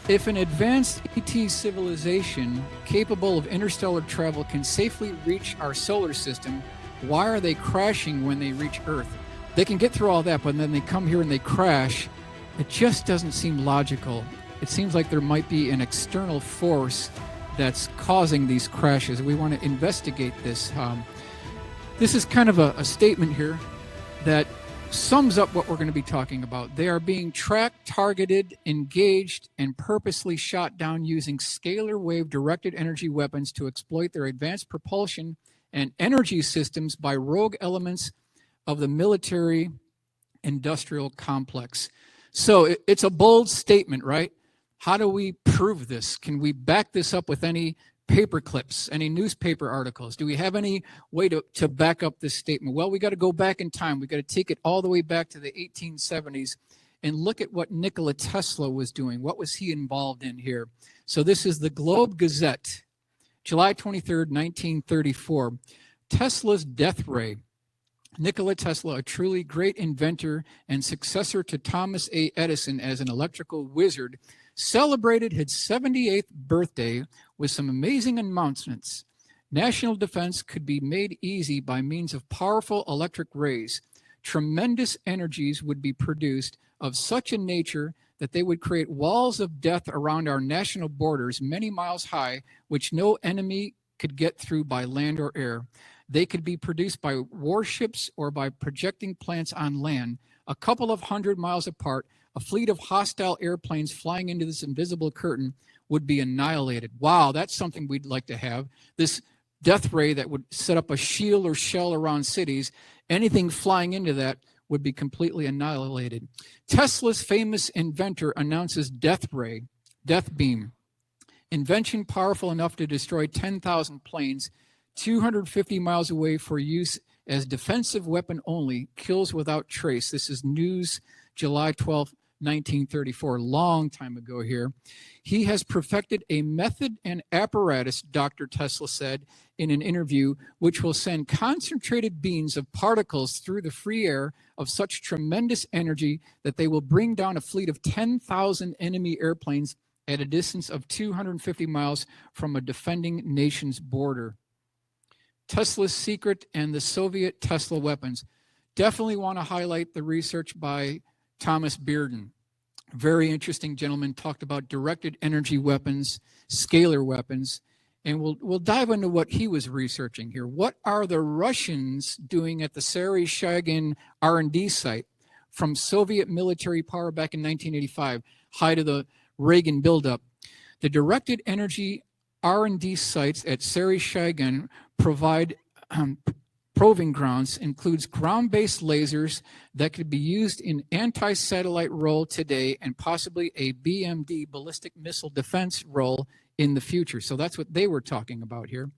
If an advanced ET civilization capable of interstellar travel can safely reach our solar system, why are they crashing when they reach Earth? They can get through all that, but then they come here and they crash. It just doesn't seem logical. It seems like there might be an external force that's causing these crashes. We want to investigate this. This is kind of a statement here that sums up what we're going to be talking about. They are being tracked, targeted, engaged, and purposely shot down using scalar wave directed energy weapons to exploit their advanced propulsion and energy systems by rogue elements of the military industrial complex. So it's a bold statement, right? How do we prove this? Can we back this up with any paper clips, any newspaper articles? Do we have any way to back up this statement? Well, we got to go back in time. We got to take it all the way back to the 1870s and look at what Nikola Tesla was doing. What was he involved in here? So this is the Globe Gazette, July 23rd, 1934. Tesla's death ray. Nikola Tesla, a truly great inventor and successor to Thomas A. Edison as an electrical wizard, celebrated his 78th birthday with some amazing announcements. National defense could be made easy by means of powerful electric rays. Tremendous energies would be produced of such a nature that they would create walls of death around our national borders many miles high, which no enemy could get through by land or air. They could be produced by warships or by projecting plants on land. A couple of 100 miles apart, a fleet of hostile airplanes flying into this invisible curtain would be annihilated. Wow, that's something we'd like to have. This death ray that would set up a shield or shell around cities, anything flying into that would be completely annihilated. Tesla's famous inventor announces death ray, death beam. Invention powerful enough to destroy 10,000 planes, 250 miles away for use as defensive weapon only, kills without trace. This is news, July 12, 1934, long time ago here. He has perfected a method and apparatus, Dr. Tesla said in an interview, which will send concentrated beams of particles through the free air of such tremendous energy that they will bring down a fleet of 10,000 enemy airplanes at a distance of 250 miles from a defending nation's border. Tesla's secret and the Soviet Tesla weapons. Definitely want to highlight the research by Thomas Bearden. Very interesting gentleman, talked about directed energy weapons, scalar weapons, and we'll dive into what he was researching here. What are the Russians doing at the Sary Shagan R&D site from Soviet military power back in 1985, height of the Reagan buildup? The directed energy R&D sites at Sary Shagan provide proving grounds, includes ground-based lasers that could be used in anti-satellite role today and possibly a BMD, ballistic missile defense role in the future. So that's what they were talking about here.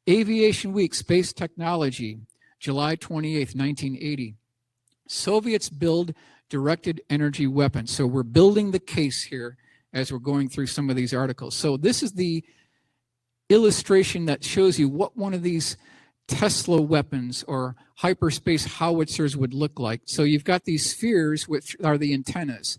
Aviation Week, Space Technology, July 28th, 1980. Soviets build directed energy weapons. So we're building the case here as we're going through some of these articles. So this is the illustration that shows you what one of these Tesla weapons or hyperspace howitzers would look like. So you've got these spheres, which are the antennas.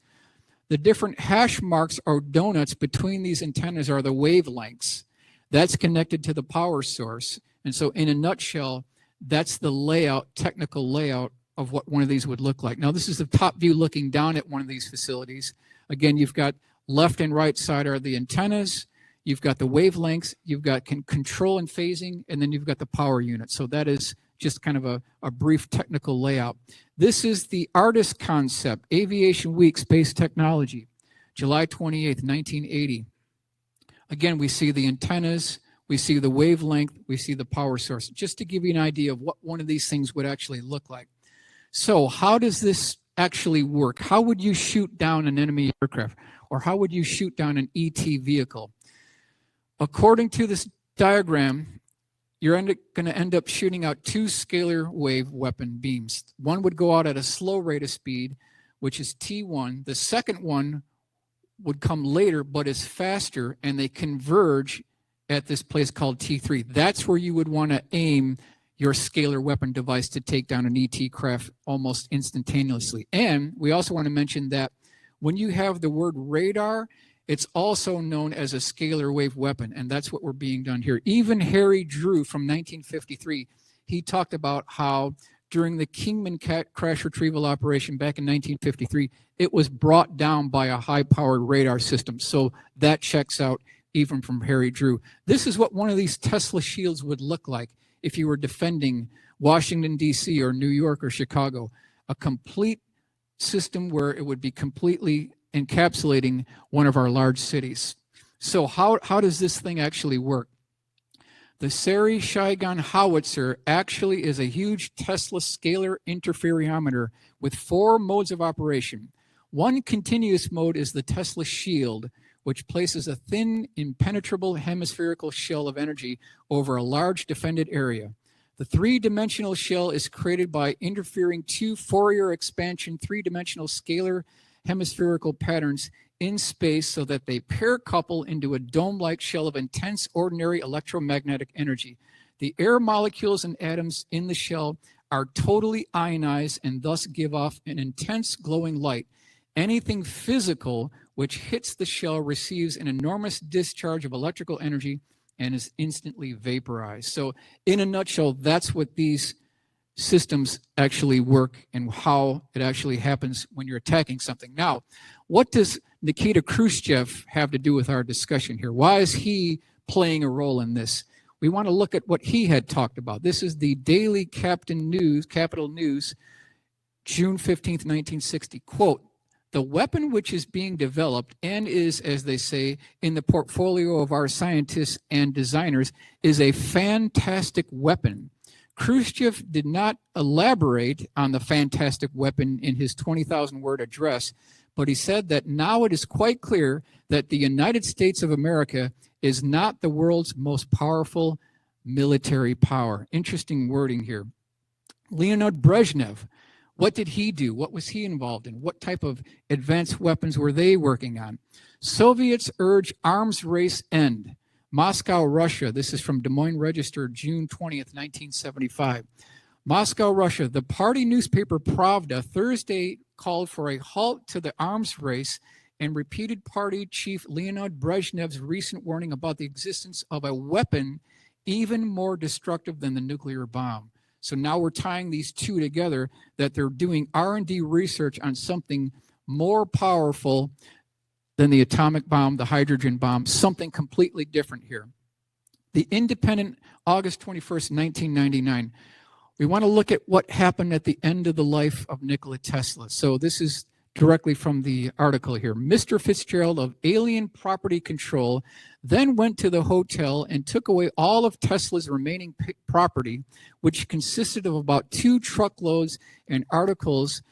The different hash marks or donuts between these antennas are the wavelengths. That's connected to the power source. And so in a nutshell, that's the layout, technical layout of what one of these would look like. Now this is the top view looking down at one of these facilities. Again, you've got left and right side are the antennas. You've got the wavelengths, you've got control and phasing, and then you've got the power unit. So that is just kind of a brief technical layout. This is the artist concept, Aviation Week, Space Technology, July 28th, 1980. Again, we see the antennas, we see the wavelength, we see the power source, just to give you an idea of what one of these things would actually look like. So how does this actually work? How would you shoot down an enemy aircraft? Or how would you shoot down an ET vehicle? According to this diagram, you're going to end up shooting out two scalar wave weapon beams. One would go out at a slow rate of speed, which is T1. The second one would come later, but is faster, and they converge at this place called T3. That's where you would want to aim your scalar weapon device to take down an ET craft almost instantaneously. And we also want to mention that when you have the word radar It's also known as a scalar wave weapon, and that's what we're being done here. Even Harry Drew from 1953, he talked about how during the Kingman crash retrieval operation back in 1953, it was brought down by a high-powered radar system. So that checks out even from Harry Drew. This is what one of these Tesla shields would look like if you were defending Washington, D.C. or New York or Chicago. A complete system where it would be completely encapsulating one of our large cities. So how does this thing actually work? The Sary Shagan howitzer actually is a huge Tesla scalar interferometer with 4 modes of operation. One continuous mode is the Tesla shield, which places a thin, impenetrable hemispherical shell of energy over a large defended area. The 3-dimensional shell is created by interfering 2 Fourier expansion 3-dimensional scalar hemispherical patterns in space so that they pair couple into a dome-like shell of intense ordinary electromagnetic energy. The air molecules and atoms in the shell are totally ionized and thus give off an intense glowing light. Anything physical which hits the shell receives an enormous discharge of electrical energy and is instantly vaporized. So in a nutshell, that's what these systems actually work and how it actually happens when you're attacking something. Now, what does Nikita Khrushchev have to do with our discussion here? Why is he playing a role in this? We want to look at what he had talked about. This is the Daily Capital News, June 15th, 1960. Quote, "The weapon which is being developed and is, as they say, in the portfolio of our scientists and designers is a fantastic weapon." Khrushchev did not elaborate on the fantastic weapon in his 20,000-word address, but he said that now it is quite clear that the United States of America is not the world's most powerful military power. Interesting wording here. Leonid Brezhnev, what did he do? What was he involved in? What type of advanced weapons were they working on? Soviets urge arms race end. Moscow, Russia. This is from Des Moines Register, June 20th, 1975. Moscow, Russia. The party newspaper Pravda Thursday called for a halt to the arms race and repeated party chief Leonid Brezhnev's recent warning about the existence of a weapon even more destructive than the nuclear bomb. So now we're tying these two together, that they're doing R&D research on something more powerful than the atomic bomb, the hydrogen bomb, something completely different here. The Independent, August 21st, 1999. We want to look at what happened at the end of the life of Nikola Tesla. So this is directly from the article here. Mr. Fitzgerald of Alien Property Control then went to the hotel and took away all of Tesla's remaining property, which consisted of about 2 truckloads and articles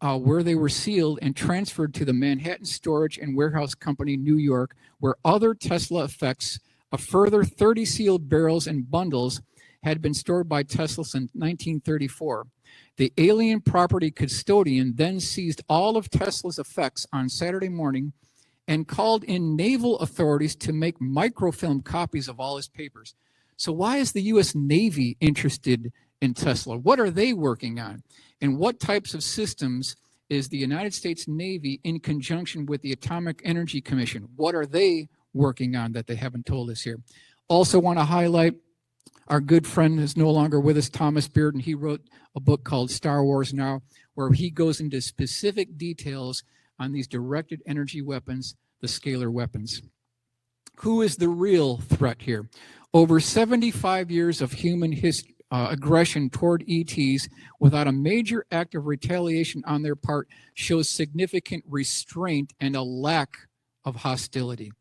where they were sealed and transferred to the Manhattan Storage and Warehouse Company, New York, where other Tesla effects, a further 30 sealed barrels and bundles, had been stored by Tesla since 1934. The alien property custodian then seized all of Tesla's effects on Saturday morning and called in naval authorities to make microfilm copies of all his papers. So why is the U.S. Navy interested in Tesla? What are they working on? And what types of systems is the United States Navy in conjunction with the Atomic Energy Commission? What are they working on that they haven't told us here? Also want to highlight our good friend is no longer with us, Thomas Beard, and he wrote a book called Star Wars Now, where he goes into specific details on these directed energy weapons, the scalar weapons. Who is the real threat here? Over 75 years of human aggression toward ETs without a major act of retaliation on their part shows significant restraint and a lack of hostility.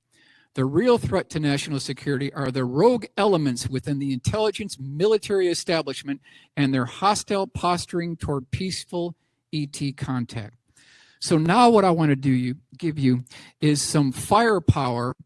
The real threat to national security are the rogue elements within the intelligence military establishment and their hostile posturing toward peaceful ET contact. So now what I want to give you is some firepower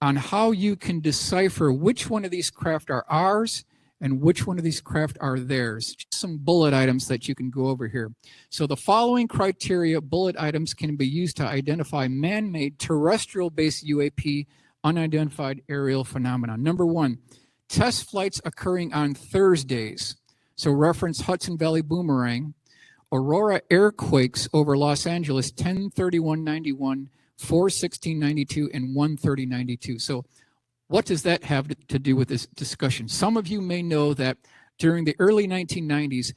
on how you can decipher which one of these craft are ours and which one of these craft are theirs. Just some bullet items that you can go over here. So the following criteria, bullet items, can be used to identify man-made terrestrial-based UAP unidentified aerial phenomena. Number 1, test flights occurring on Thursdays. So reference Hudson Valley Boomerang. Aurora airquakes over Los Angeles, 10/31/91, 4/16/92 and 1/30/92. So what does that have to do with this discussion? Some of you may know that during the early 1990s,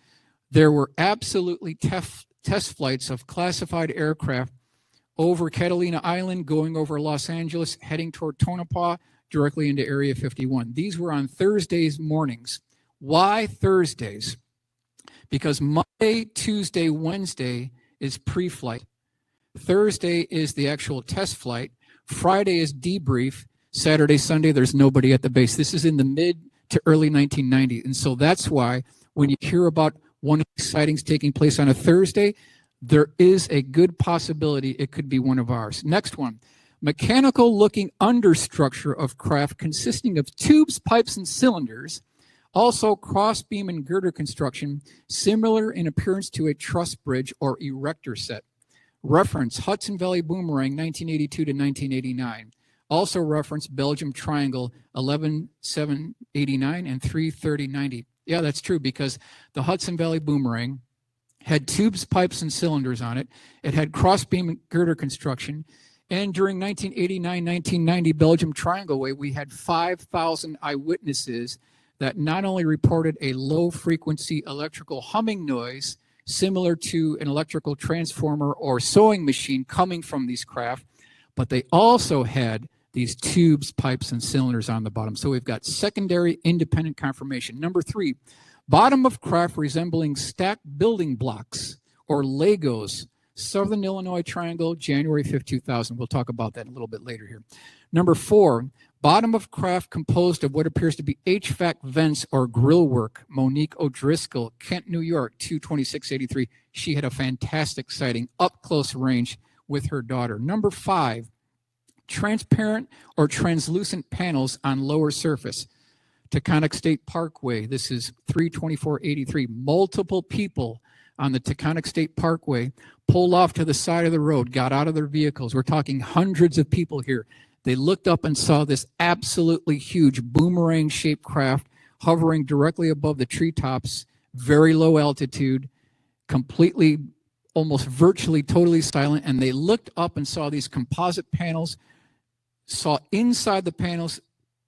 there were absolutely test flights of classified aircraft over Catalina Island, going over Los Angeles, heading toward Tonopah, directly into Area 51. These were on Thursdays mornings. Why Thursdays? Because Monday, Tuesday, Wednesday is pre-flight. Thursday is the actual test flight. Friday is debrief. Saturday, Sunday, there's nobody at the base. This is in the mid to early 1990s. And so that's why when you hear about one of these sightings taking place on a Thursday, there is a good possibility it could be one of ours. Next one, mechanical looking understructure of craft consisting of tubes, pipes, and cylinders, also cross beam and girder construction, similar in appearance to a truss bridge or erector set. Reference Hudson Valley Boomerang 1982 to 1989. Also reference Belgium Triangle 11/7/89 and 3/30/90. Yeah, that's true, because the Hudson Valley Boomerang had tubes, pipes, and cylinders on it. It had cross-beam and girder construction. And during 1989-1990 Belgium Triangle Way, we had 5,000 eyewitnesses that not only reported a low-frequency electrical humming noise similar to an electrical transformer or sewing machine coming from these craft, but they also had these tubes, pipes, and cylinders on the bottom. So we've got secondary independent confirmation. Number 3, bottom of craft resembling stacked building blocks or Legos. Southern Illinois Triangle, January 5th, 2000. We'll talk about that a little bit later here. Number 4, bottom of craft composed of what appears to be HVAC vents or grill work. Monique O'Driscoll, Kent, New York, 2/26/83. She had a fantastic sighting, up close range with her daughter. Number 5, transparent or translucent panels on lower surface. Taconic State Parkway, this is 3/24/83. Multiple people on the Taconic State Parkway pulled off to the side of the road, got out of their vehicles. We're talking hundreds of people here. They looked up and saw this absolutely huge boomerang-shaped craft hovering directly above the treetops, very low altitude, completely, almost virtually, totally silent. And they looked up and saw these composite panels, saw inside the panels,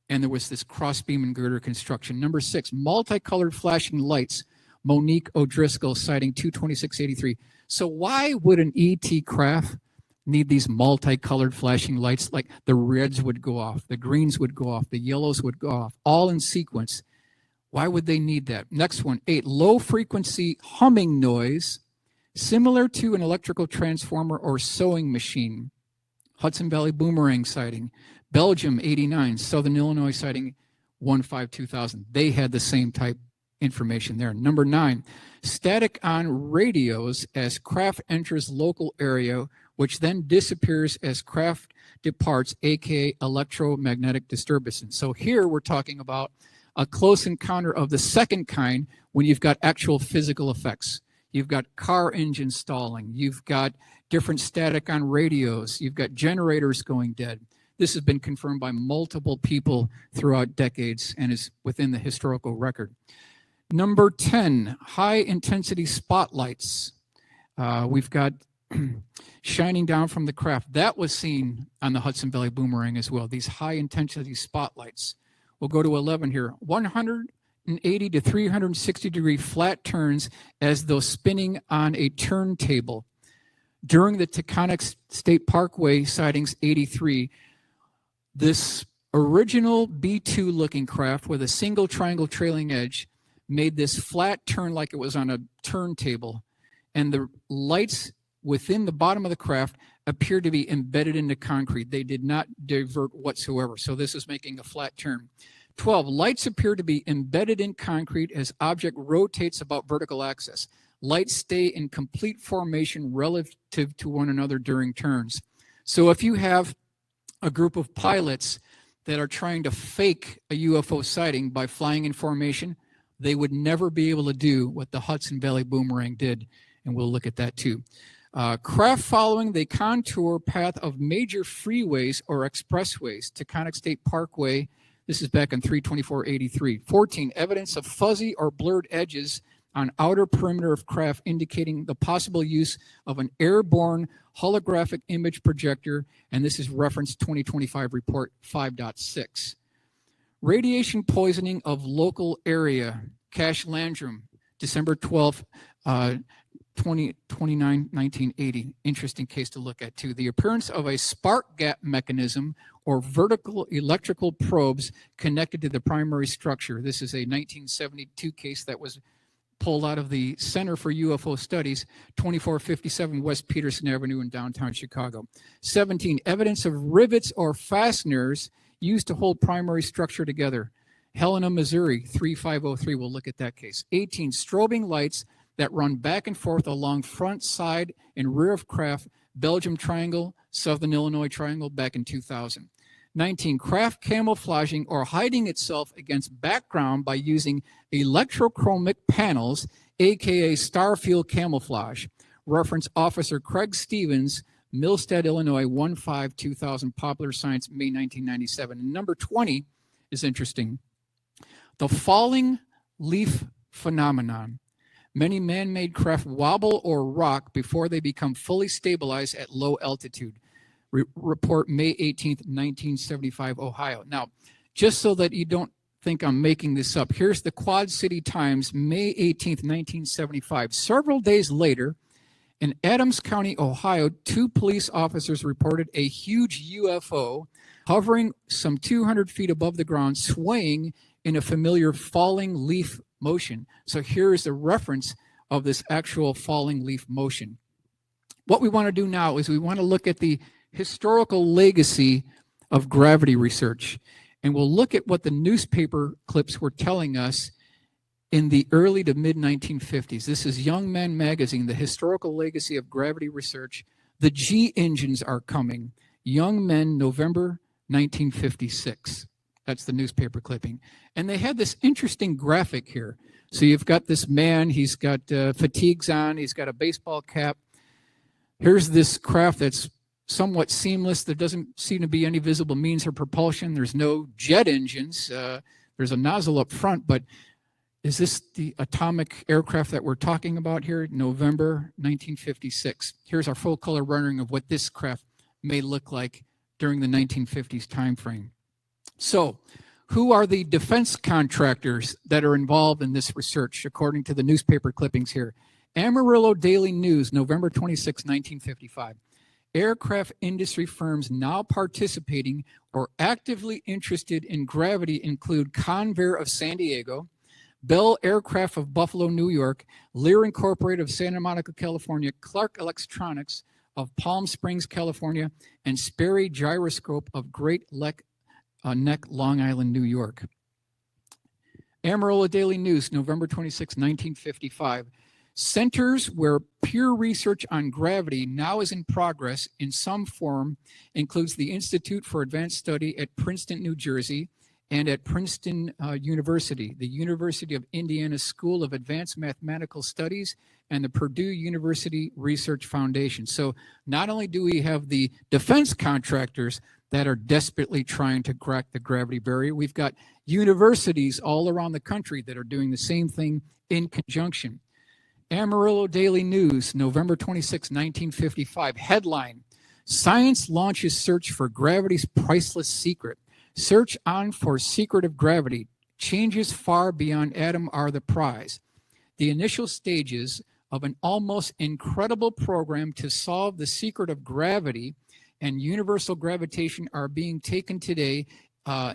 and there was this cross-beam and girder construction. Number 6, multicolored flashing lights. Monique O'Driscoll sighting 2/26/83. So why would an ET craft need these multicolored flashing lights? Like the reds would go off, the greens would go off, the yellows would go off, all in sequence. Why would they need that? Next one, 8, low frequency humming noise similar to an electrical transformer or sewing machine. Hudson Valley Boomerang sighting. Belgium 89, Southern Illinois sighting 1/5/2000. They had the same type information there. Number 9, static on radios as craft enters local area, which then disappears as craft departs, aka electromagnetic disturbance. So here we're talking about a close encounter of the second kind when you've got actual physical effects. You've got car engines stalling. You've got different static on radios. You've got generators going dead. This has been confirmed by multiple people throughout decades and is within the historical record. Number 10, high intensity spotlights. We've got shining down from the craft. That was seen on the Hudson Valley Boomerang as well, these high intensity spotlights. We'll go to 11 here. 180 to 360 degree flat turns as though spinning on a turntable. During the Taconic State Parkway sightings 83, this original B-2 looking craft with a single triangle trailing edge made this flat turn like it was on a turntable, and the lights within the bottom of the craft appeared to be embedded into concrete. They did not divert whatsoever, so this is making a flat turn. 12, lights appear to be embedded in concrete as object rotates about vertical axis. Lights stay in complete formation relative to one another during turns. So if you have a group of pilots that are trying to fake a UFO sighting by flying in formation, they would never be able to do what the Hudson Valley Boomerang did, and we'll look at that too. Craft following the contour path of major freeways or expressways. Taconic State Parkway, this is back on 3/24/83. 14, evidence of fuzzy or blurred edges on outer perimeter of craft, indicating the possible use of an airborne holographic image projector, and this is reference 2025 report 5.6. Radiation poisoning of local area, Cash-Landrum, December 12th, 1980. Interesting case to look at too. The appearance of a spark gap mechanism or vertical electrical probes connected to the primary structure. This is a 1972 case that was pulled out of the Center for UFO Studies, 2457 West Peterson Avenue in downtown Chicago. 17, evidence of rivets or fasteners used to hold primary structure together. Helena, Missouri, 3503. We'll look at that case. 18, strobing lights that run back and forth along front, side, and rear of craft, Belgium Triangle, Southern Illinois Triangle, back in 2000. 19, craft camouflaging or hiding itself against background by using electrochromic panels, aka starfield camouflage. Reference Officer Craig Stevens, Millstead, Illinois, 1/5/2000, Popular Science, May 1997. And number 20 is interesting. The falling leaf phenomenon. Many man-made craft wobble or rock before they become fully stabilized at low altitude. Report May 18th, 1975, Ohio. Now, just so that you don't think I'm making this up, here's the Quad City Times, May 18th, 1975. Several days later, in Adams County, Ohio, 2 police officers reported a huge UFO hovering some 200 feet above the ground, swaying in a familiar falling leaf motion. So here's the reference of this actual falling leaf motion. What we want to do now is we want to look at the historical legacy of gravity research. And we'll look at what the newspaper clips were telling us in the early to mid 1950s. This is Young Men Magazine, the historical legacy of gravity research. The G engines are coming. Young Men, November 1956. That's the newspaper clipping. And they had this interesting graphic here. So you've got this man, he's got fatigues on, he's got a baseball cap. Here's this craft that's somewhat seamless. There doesn't seem to be any visible means of propulsion. There's no jet engines. There's a nozzle up front, but is this the atomic aircraft that we're talking about here? November 1956. Here's our full color rendering of what this craft may look like during the 1950s time frame. So, who are the defense contractors that are involved in this research, according to the newspaper clippings here? Amarillo Daily News, November 26, 1955. Aircraft industry firms now participating or actively interested in gravity include Convair of San Diego, Bell Aircraft of Buffalo, New York, Lear Incorporated of Santa Monica, California, Clark Electronics of Palm Springs, California, and Sperry Gyroscope of Great Neck, Long Island, New York. Amarillo Daily News, November 26, 1955. Centers where peer research on gravity now is in progress in some form includes the Institute for Advanced Study at Princeton, New Jersey, and at Princeton University, the University of Indiana School of Advanced Mathematical Studies, and the Purdue University Research Foundation. So not only do we have the defense contractors that are desperately trying to crack the gravity barrier, we've got universities all around the country that are doing the same thing in conjunction. Amarillo Daily News, November 26, 1955. Headline, Science launches search for gravity's priceless secret. Search on for secret of gravity. Changes far beyond atom are the prize. The initial stages of an almost incredible program to solve the secret of gravity and universal gravitation are being taken today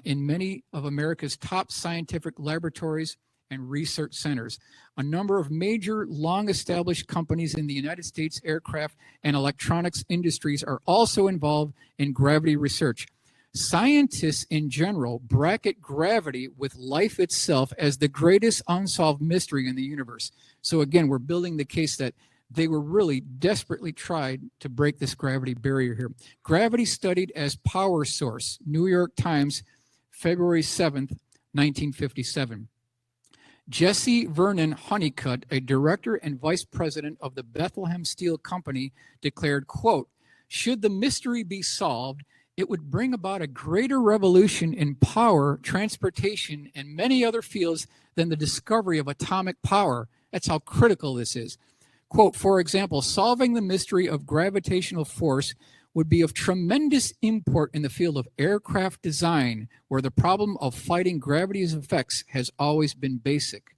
in many of America's top scientific laboratories and research centers. A number of major, long-established companies in the United States aircraft and electronics industries are also involved in gravity research. Scientists in general bracket gravity with life itself as the greatest unsolved mystery in the universe. So again, we're building the case that they were really desperately tried to break this gravity barrier here. Gravity studied as power source, New York Times, February 7th, 1957. Jesse Vernon Honeycutt, a director and vice president of the Bethlehem Steel Company, declared, quote, should the mystery be solved, it would bring about a greater revolution in power, transportation, and many other fields than the discovery of atomic power, That's how critical this is. Quote, for example, solving the mystery of gravitational force would be of tremendous import in the field of aircraft design, where the problem of fighting gravity's effects has always been basic.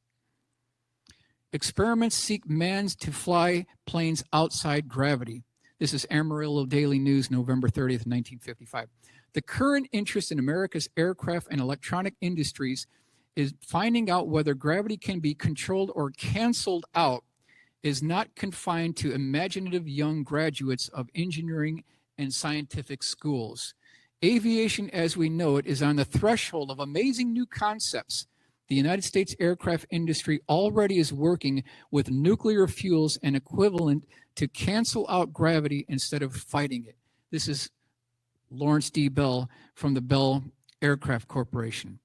Experiments seek man to fly planes outside gravity. This is Amarillo Daily News, November 30th, 1955. The current interest in America's aircraft and electronic industries is finding out whether gravity can be controlled or canceled out is not confined to imaginative young graduates of engineering and scientific schools. Aviation as we know it is on the threshold of amazing new concepts. The United States aircraft industry already is working with nuclear fuels and equivalent to cancel out gravity instead of fighting it. This is Lawrence D. Bell from the Bell Aircraft Corporation.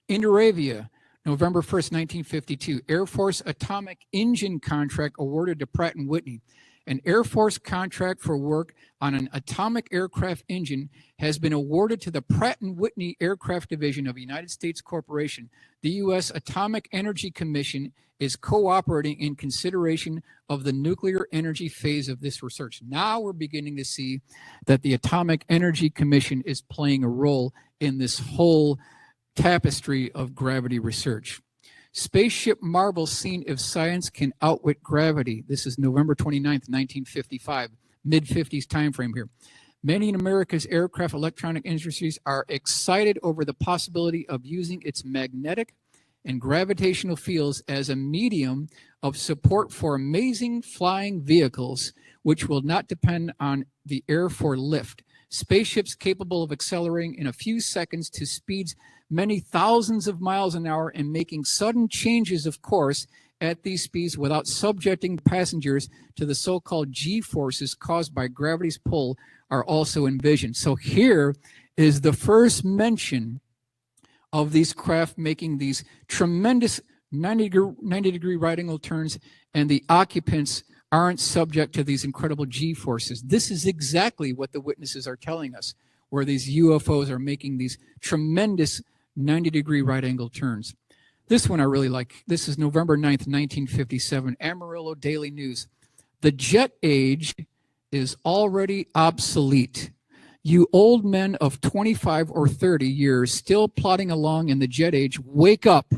Indoravia, November 1st, 1952, Air Force atomic engine contract awarded to Pratt & Whitney. An Air Force contract for work on an atomic aircraft engine has been awarded to the Pratt & Whitney Aircraft Division of United States Corporation. The U.S. Atomic Energy Commission is cooperating in consideration of the nuclear energy phase of this research. Now we're beginning to see that the Atomic Energy Commission is playing a role in this whole tapestry of gravity research. Spaceship marvels seen if science can outwit gravity. This is November 29th, 1955, mid-50s time frame here. Many in America's aircraft electronic industries are excited over the possibility of using its magnetic and gravitational fields as a medium of support for amazing flying vehicles, which will not depend on the air for lift. Spaceships capable of accelerating in a few seconds to speeds many thousands of miles an hour and making sudden changes of course at these speeds without subjecting passengers to the so-called G-forces caused by gravity's pull are also envisioned. So here is the first mention of these craft making these tremendous 90-degree right angle turns, and the occupants aren't subject to these incredible G-forces. This is exactly what the witnesses are telling us, where these UFOs are making these tremendous 90-degree right angle turns. This one I really like. This is November 9th, 1957, Amarillo Daily News. The jet age is already obsolete. You old men of 25 or 30 years still plodding along in the jet age, wake up.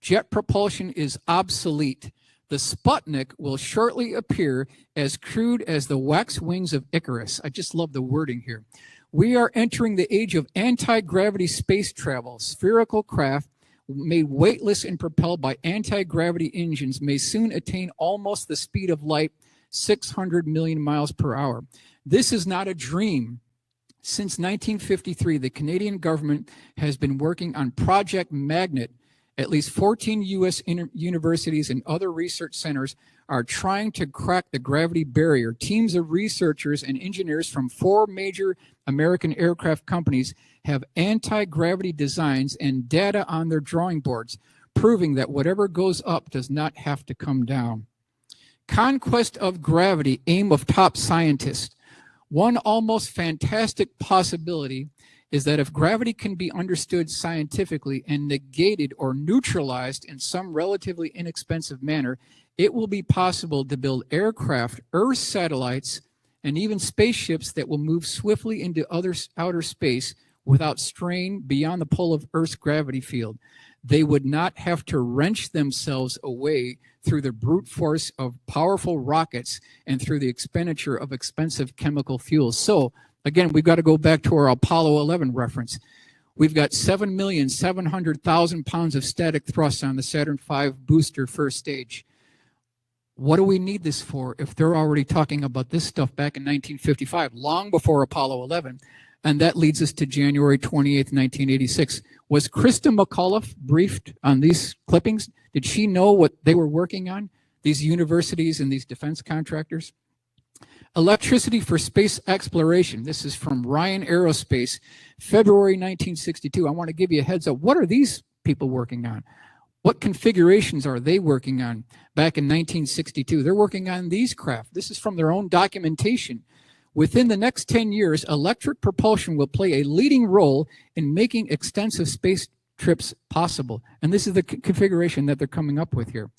Jet propulsion is obsolete. The Sputnik will shortly appear as crude as the wax wings of Icarus. I just love the wording here. We are entering the age of anti-gravity space travel. Spherical craft made weightless and propelled by anti-gravity engines may soon attain almost the speed of light, 600 million miles per hour. This is not a dream. Since 1953, the Canadian government has been working on Project Magnet. At least 14 U.S. universities and other research centers are trying to crack the gravity barrier. Teams of researchers and engineers from 4 major American aircraft companies have anti-gravity designs and data on their drawing boards, proving that whatever goes up does not have to come down. Conquest of gravity, aim of top scientists. One almost fantastic possibility is that if gravity can be understood scientifically and negated or neutralized in some relatively inexpensive manner, it will be possible to build aircraft, Earth satellites, and even spaceships that will move swiftly into outer space without strain beyond the pull of Earth's gravity field. They would not have to wrench themselves away through the brute force of powerful rockets and through the expenditure of expensive chemical fuels. So, again, we've got to go back to our Apollo 11 reference. We've got 7,700,000 pounds of static thrust on the Saturn V booster first stage. What do we need this for if they're already talking about this stuff back in 1955, long before Apollo 11? And that leads us to January 28th, 1986. Was Krista McAuliffe briefed on these clippings? Did she know what they were working on, these universities and these defense contractors? Electricity for space exploration. This is from Ryan Aerospace, February 1962. I want to give you a heads up. What are these people working on? What configurations are they working on back in 1962? They're working on these craft. This is from their own documentation. Within the next 10 years, electric propulsion will play a leading role in making extensive space trips possible. And this is the configuration that they're coming up with here.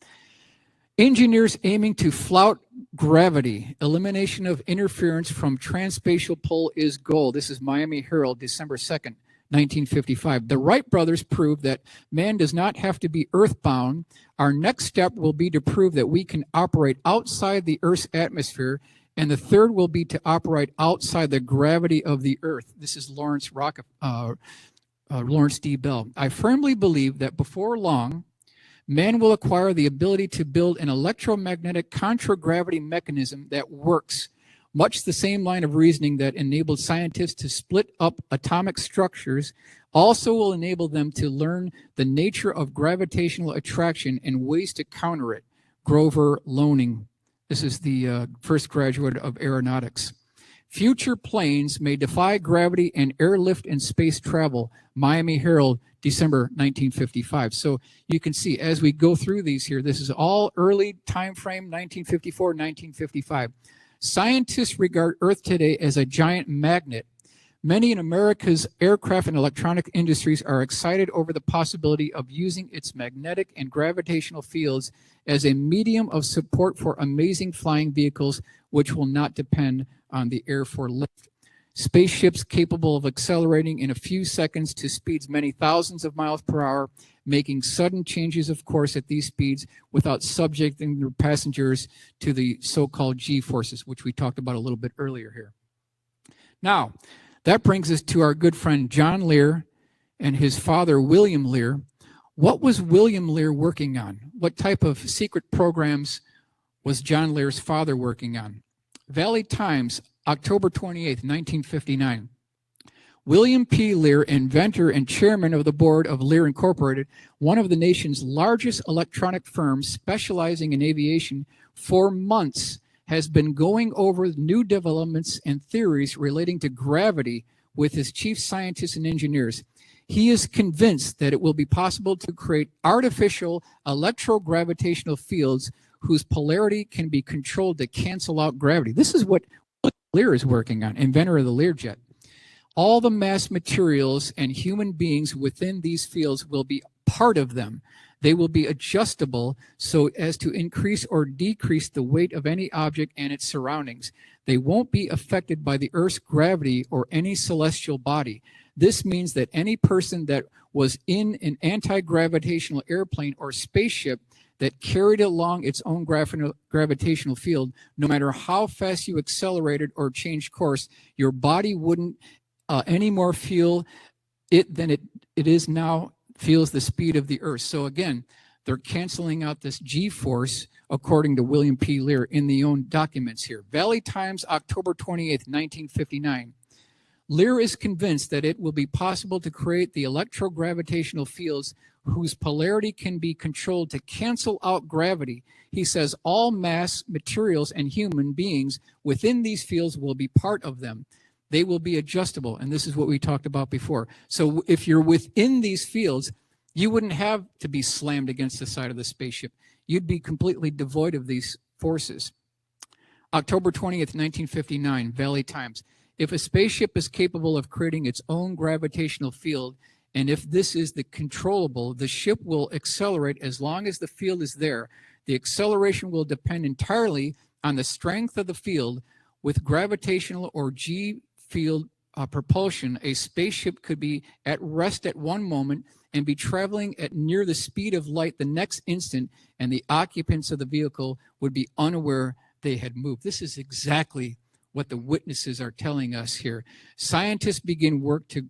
Engineers aiming to flout gravity. Elimination of interference from transspatial pull is goal. This is Miami Herald, December 2nd, 1955. The Wright brothers proved that man does not have to be earthbound. Our next step will be to prove that we can operate outside the Earth's atmosphere, and the third will be to operate outside the gravity of the Earth. This is Lawrence D. Bell. I firmly believe that before long, man will acquire the ability to build an electromagnetic contragravity mechanism that works, much the same line of reasoning that enabled scientists to split up atomic structures also will enable them to learn the nature of gravitational attraction and ways to counter it. Grover Loaning. This is the first graduate of aeronautics. Future planes may defy gravity and airlift and space travel. Miami Herald, December 1955. So you can see as we go through these here, this is all early time frame, 1954, 1955. Scientists regard Earth today as a giant magnet. Many in America's aircraft and electronic industries are excited over the possibility of using its magnetic and gravitational fields as a medium of support for amazing flying vehicles, which will not depend on the air for lift. Spaceships capable of accelerating in a few seconds to speeds many thousands of miles per hour, making sudden changes of course at these speeds without subjecting their passengers to the so-called G-forces, which we talked about a little bit earlier here. Now, that brings us to our good friend John Lear and his father, William Lear. What was William Lear working on? What type of secret programs was John Lear's father working on? Valley Times, October 28th, 1959. William P. Lear, inventor and chairman of the board of Lear Incorporated, one of the nation's largest electronic firms specializing in aviation, for months has been going over new developments and theories relating to gravity with his chief scientists and engineers. He is convinced that it will be possible to create artificial electrogravitational fields whose polarity can be controlled to cancel out gravity. This is what Lear is working on, inventor of the Learjet. All the mass materials and human beings within these fields will be part of them. They will be adjustable so as to increase or decrease the weight of any object and its surroundings. They won't be affected by the Earth's gravity or any celestial body. This means that any person that was in an anti-gravitational airplane or spaceship that carried along its own gravitational field, no matter how fast you accelerated or changed course, your body wouldn't any more feel it than it is now feels the speed of the Earth. So again, they're canceling out this G-force, according to William P. Lear in the own documents here. Valley Times, October 28th, 1959. Lear is convinced that it will be possible to create the electrogravitational fields whose polarity can be controlled to cancel out gravity. He says all mass, materials, and human beings within these fields will be part of them. They will be adjustable, and this is what we talked about before. So if you're within these fields, you wouldn't have to be slammed against the side of the spaceship. You'd be completely devoid of these forces. October 20th, 1959, Valley Times. If a spaceship is capable of creating its own gravitational field, and if this is the controllable, the ship will accelerate as long as the field is there. The acceleration will depend entirely on the strength of the field. With gravitational or G field propulsion, a spaceship could be at rest at one moment and be traveling at near the speed of light the next instant, and the occupants of the vehicle would be unaware they had moved. This is exactly what the witnesses are telling us here. Scientists begin work to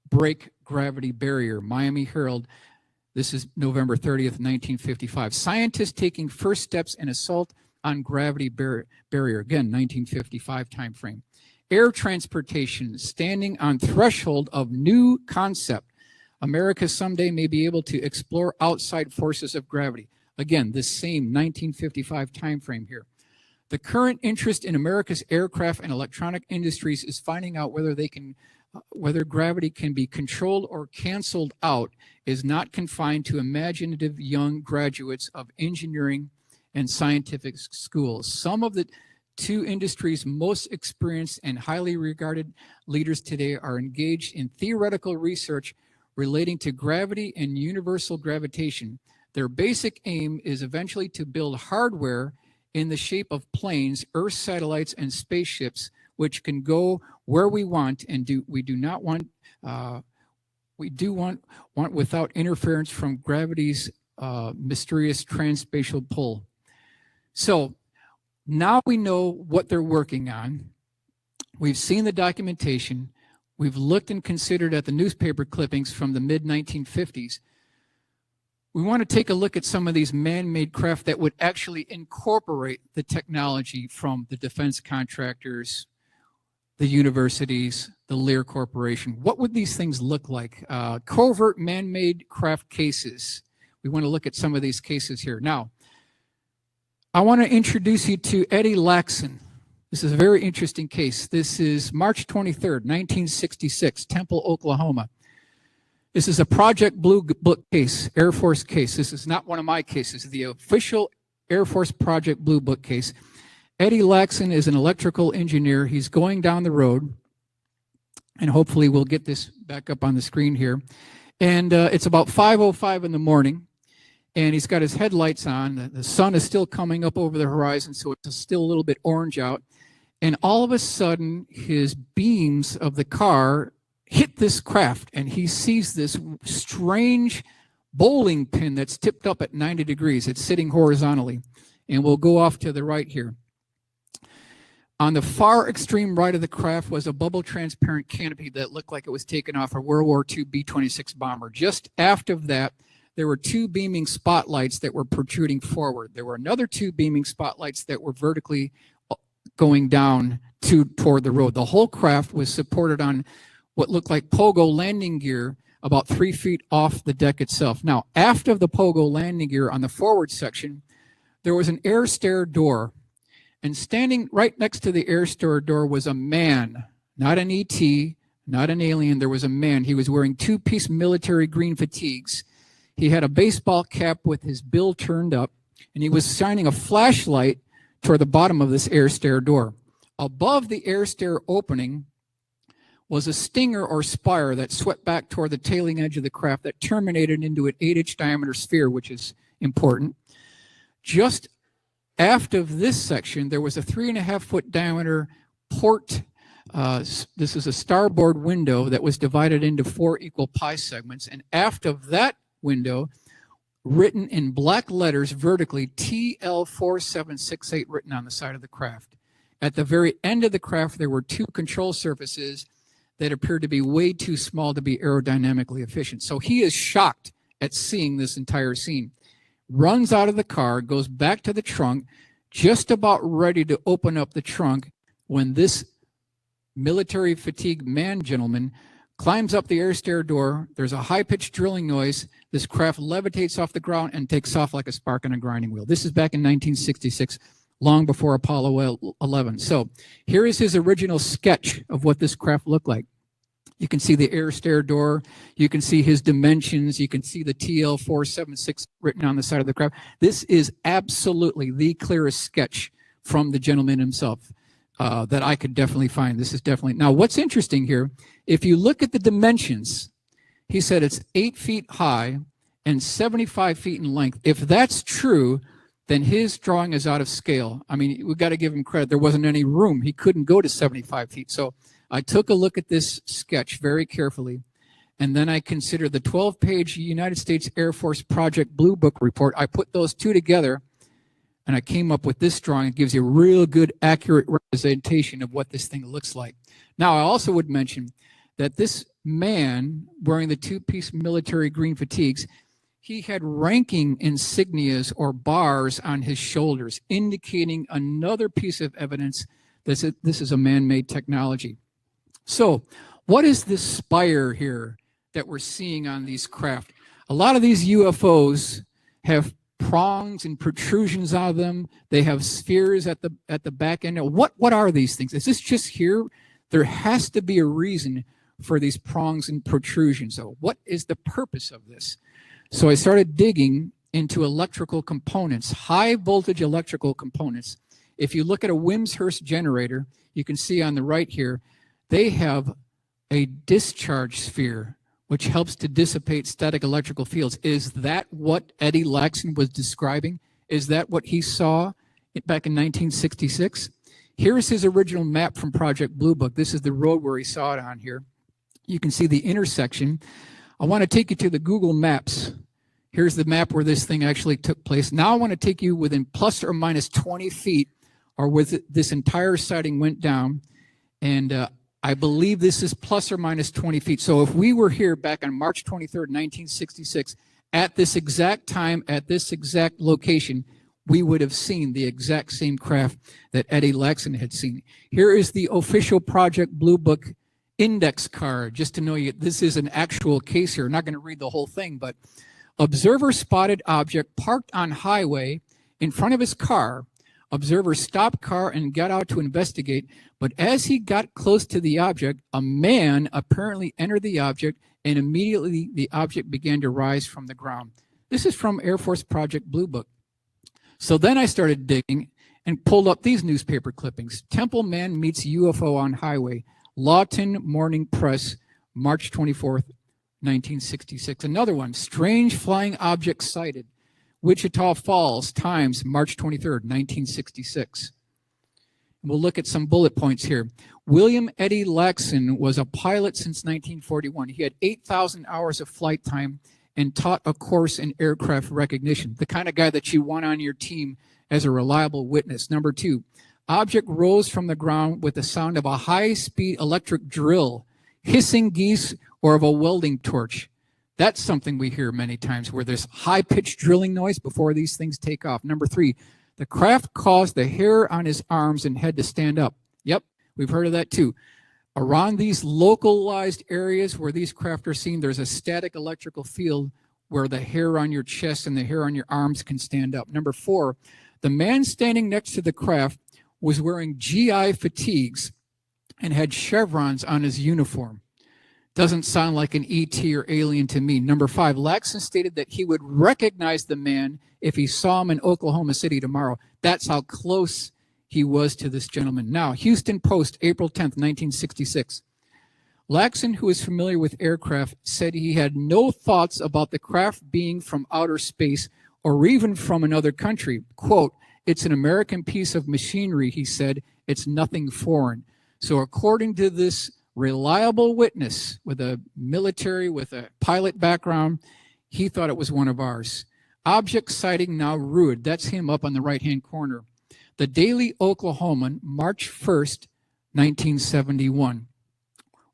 break gravity barrier. Miami Herald, this is November 30th, 1955. Scientists taking first steps in assault on gravity barrier. Again, 1955 timeframe. Air transportation standing on threshold of new concept. America someday may be able to explore outside forces of gravity. Again, this same 1955 timeframe here. The current interest in America's aircraft and electronic industries is finding out whether gravity can be controlled or canceled out is not confined to imaginative young graduates of engineering and scientific schools. Some of the two industries' most experienced and highly regarded leaders today are engaged in theoretical research relating to gravity and universal gravitation. Their basic aim is eventually to build hardware in the shape of planes, Earth satellites, and spaceships, which can go where we want, and we do want without interference from gravity's mysterious transspatial pull. So now we know what they're working on. We've seen the documentation. We've looked and considered at the newspaper clippings from the mid-1950s. We want to take a look at some of these man-made craft that would actually incorporate the technology from the defense contractors, the universities, the Lear Corporation. What would these things look like? Covert man-made craft cases. We want to look at some of these cases here. Now, I want to introduce you to Eddie Laxon. This is a very interesting case. This is March 23rd, 1966, Temple, Oklahoma. This is a Project Blue Book case, Air Force case. This is not one of my cases, the official Air Force Project Blue Book case. Eddie Laxon is an electrical engineer. He's going down the road, and hopefully we'll get this back up on the screen here. And it's about 5:05 in the morning, and he's got his headlights on. The sun is still coming up over the horizon, so it's still a little bit orange out. And all of a sudden, his beams of the car hit this craft, and he sees this strange bowling pin that's tipped up at 90 degrees. It's sitting horizontally, and we'll go off to the right here. On the far extreme right of the craft was a bubble transparent canopy that looked like it was taken off a World War II B-26 bomber. Just after that, there were two beaming spotlights that were protruding forward. There were another two beaming spotlights that were vertically going down toward the road. The whole craft was supported on what looked like pogo landing gear about 3 feet off the deck itself. Now, after the pogo landing gear on the forward section, there was an air stair door. And standing right next to the air stair door was a man, not an ET, not an alien. There was a man. He was wearing two-piece military green fatigues. He had a baseball cap with his bill turned up, and he was shining a flashlight toward the bottom of this air stair door. Above the air stair opening was a stinger or spire that swept back toward the tailing edge of the craft that terminated into an 8-inch diameter sphere, which is important. Just after this section, there was a 3.5-foot diameter port. This is a starboard window that was divided into 4 equal pie segments. And after that window, written in black letters vertically, TL4768 written on the side of the craft. At the very end of the craft, there were 2 control surfaces that appeared to be way too small to be aerodynamically efficient. So he is shocked at seeing this entire scene. Runs out of the car, goes back to the trunk, just about ready to open up the trunk when this military fatigue man gentleman climbs up the air stair door. There's a high-pitched drilling noise. This craft levitates off the ground and takes off like a spark on a grinding wheel. This is back in 1966, long before Apollo 11. So here is his original sketch of what this craft looked like. You can see the air stair door. You can see his dimensions. You can see the TL476 written on the side of the craft. This is absolutely the clearest sketch from the gentleman himself that I could definitely find. This is definitely. Now, what's interesting here, if you look at the dimensions, he said it's 8 feet high and 75 feet in length. If that's true, then his drawing is out of scale. I mean, we've got to give him credit. There wasn't any room. He couldn't go to 75 feet. So I took a look at this sketch very carefully, and then I considered the 12-page United States Air Force Project Blue Book report. I put those two together, and I came up with this drawing. It gives you a real good, accurate representation of what this thing looks like. Now, I also would mention that this man wearing the two-piece military green fatigues, he had ranking insignias or bars on his shoulders, indicating another piece of evidence that this is a man-made technology. So what is this spire here that we're seeing on these craft? A lot of these UFOs have prongs and protrusions out of them. They have spheres at the back end. What are these things? Is this just here? There has to be a reason for these prongs and protrusions. So what is the purpose of this? So I started digging into electrical components, high voltage electrical components. If you look at a Wimshurst generator, you can see on the right here, they have a discharge sphere which helps to dissipate static electrical fields. Is that what Eddie Laxon was describing? Is that what he saw back in 1966? Here's his original map from Project Blue Book. This is the road where he saw it on here. You can see the intersection. I want to take you to the Google Maps. Here's the map where this thing actually took place. Now I want to take you within plus or minus 20 feet or where this entire sighting went down. And I believe this is plus or minus 20 feet. So if we were here back on March 23rd, 1966, at this exact time, at this exact location, we would have seen the exact same craft that Eddie Laxon had seen. Here is the official Project Blue Book index card, just to know you, this is an actual case here. I'm not going to read the whole thing, but observer spotted object parked on highway in front of his car. Observer stopped car and got out to investigate, but as he got close to the object, a man apparently entered the object, and immediately the object began to rise from the ground. This is from Air Force Project Blue Book. So then I started digging and pulled up these newspaper clippings. Temple man meets UFO on highway. Lawton Morning Press, March 24th, 1966. Another one, strange flying object sighted. Wichita Falls, Times, March 23rd, 1966. We'll look at some bullet points here. William Eddie Laxon was a pilot since 1941. He had 8,000 hours of flight time and taught a course in aircraft recognition, the kind of guy that you want on your team as a reliable witness. Number two, object rose from the ground with the sound of a high-speed electric drill, hissing geese, or of a welding torch. That's something we hear many times, where there's high-pitched drilling noise before these things take off. Number three, the craft caused the hair on his arms and head to stand up. Yep, we've heard of that too. Around these localized areas where these craft are seen, there's a static electrical field where the hair on your chest and the hair on your arms can stand up. Number four, the man standing next to the craft was wearing GI fatigues and had chevrons on his uniform. Doesn't sound like an ET or alien to me. Number five, Laxon stated that he would recognize the man if he saw him in Oklahoma City tomorrow. That's how close he was to this gentleman. Now, Houston Post, April 10th, 1966. Laxon, who is familiar with aircraft, said he had no thoughts about the craft being from outer space or even from another country. Quote, it's an American piece of machinery, he said. It's nothing foreign. So according to this reliable witness with a military, with a pilot background, he thought it was one of ours. Object sighting now rude. That's him up on the right-hand corner. The Daily Oklahoman, March 1st, 1971.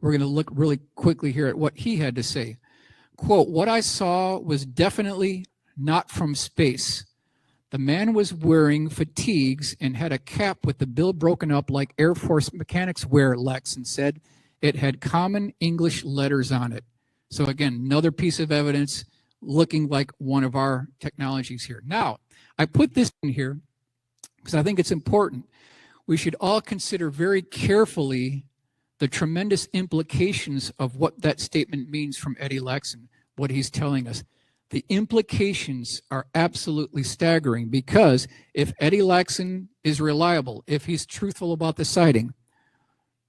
We're going to look really quickly here at what he had to say. Quote, what I saw was definitely not from space. The man was wearing fatigues and had a cap with the bill broken up like Air Force mechanics wear, Laxon said. It had common English letters on it. So again, another piece of evidence looking like one of our technologies here. Now, I put this in here because I think it's important. We should all consider very carefully the tremendous implications of what that statement means from Eddie Laxon, what he's telling us. The implications are absolutely staggering, because if Eddie Laxon is reliable, if he's truthful about the sighting,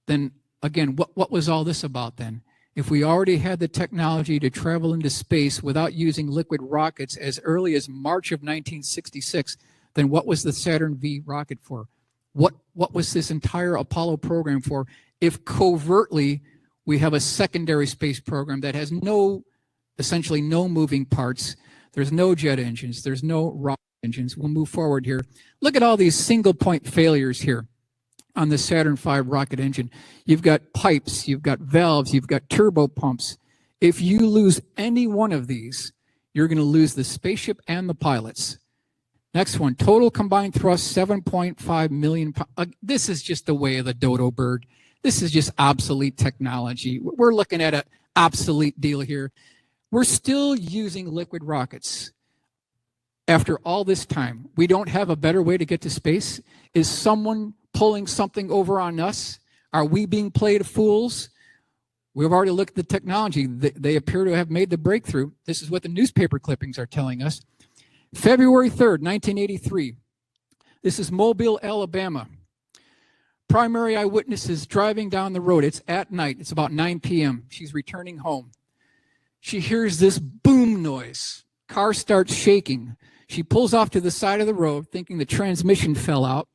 then again, what was all this about then? If we already had the technology to travel into space without using liquid rockets as early as March of 1966, then what was the Saturn V rocket for? What was this entire Apollo program for if covertly we have a secondary space program that has essentially no moving parts? There's no jet engines, there's no rocket engines. We'll move forward here. Look at all these single point failures here on the Saturn V rocket engine. You've got pipes, you've got valves, you've got turbo pumps. If you lose any one of these, you're going to lose the spaceship and the pilots. Next one, total combined thrust, 7.5 million pounds. This is just the way of the dodo bird. This is just obsolete technology. We're looking at an obsolete deal here. We're still using liquid rockets. After all this time, we don't have a better way to get to space? Is someone pulling something over on us? Are we being played fools? We've already looked at the technology. They appear to have made the breakthrough. This is what the newspaper clippings are telling us. February 3rd, 1983. This is Mobile, Alabama. Primary eyewitnesses driving down the road. It's at night. It's about 9 p.m. She's returning home. She hears this boom noise. Car starts shaking. She pulls off to the side of the road, thinking the transmission fell out.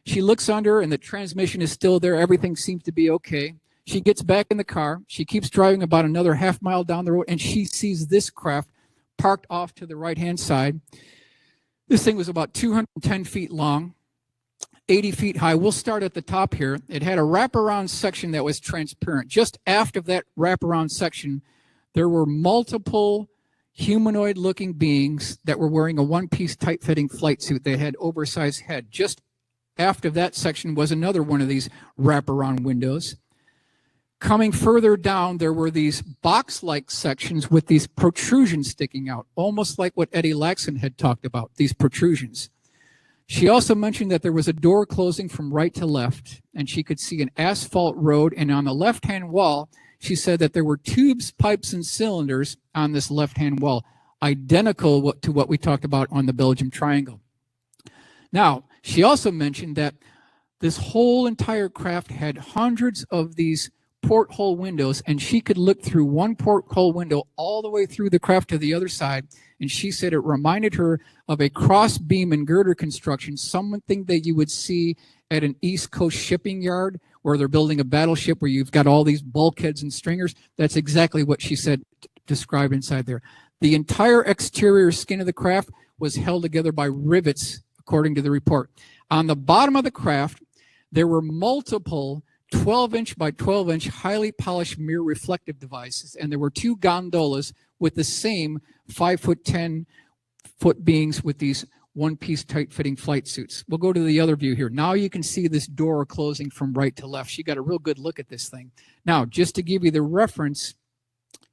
She looks under, and the transmission is still there. Everything seems to be okay. She gets back in the car. She keeps driving about another half mile down the road, and she sees this craft parked off to the right-hand side. This thing was about 210 feet long, 80 feet high. We'll start at the top here. It had a wraparound section that was transparent. Just after that wraparound section, there were multiple humanoid-looking beings that were wearing a one-piece tight-fitting flight suit. They had oversized head. Just after that section was another one of these wraparound windows. Coming further down, there were these box-like sections with these protrusions sticking out, almost like what Eddie Laxon had talked about, these protrusions. She also mentioned that there was a door closing from right to left, and she could see an asphalt road, and on the left-hand wall, she said that there were tubes, pipes, and cylinders on this left-hand wall, identical to what we talked about on the Belgium Triangle. Now, she also mentioned that this whole entire craft had hundreds of these porthole windows, and she could look through one porthole window all the way through the craft to the other side, and she said it reminded her of a cross beam and girder construction, something that you would see at an East Coast shipping yard where they're building a battleship where you've got all these bulkheads and stringers. That's exactly what she said described inside there. The entire exterior skin of the craft was held together by rivets, according to the report. On the bottom of the craft, there were multiple 12-inch by 12-inch highly polished mirror reflective devices, and there were two gondolas with the same 5'10" beings with these one-piece tight-fitting flight suits. We'll go to the other view here. Now you can see this door closing from right to left. She got a real good look at this thing. Now, just to give you the reference,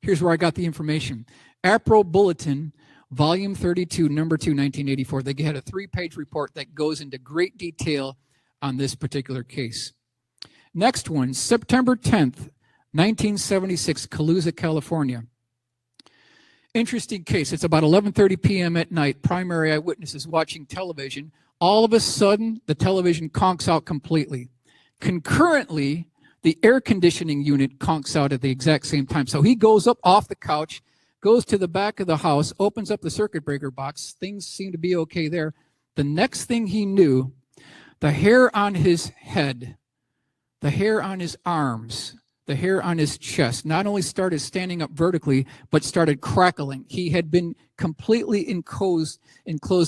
here's where I got the information. APRO Bulletin, Volume 32, Number 2, 1984. They had a 3-page report that goes into great detail on this particular case. Next one, September 10th, 1976, Colusa, California. Interesting case. It's about 11:30 p.m. at night. Primary eyewitness is watching television. All of a sudden, the television conks out completely. Concurrently, the air conditioning unit conks out at the exact same time. So he goes up off the couch, goes to the back of the house, opens up the circuit breaker box. Things seem to be okay there. The next thing he knew, the hair on his head, the hair on his arms, the hair on his chest not only started standing up vertically, but started crackling. He had been completely enclosed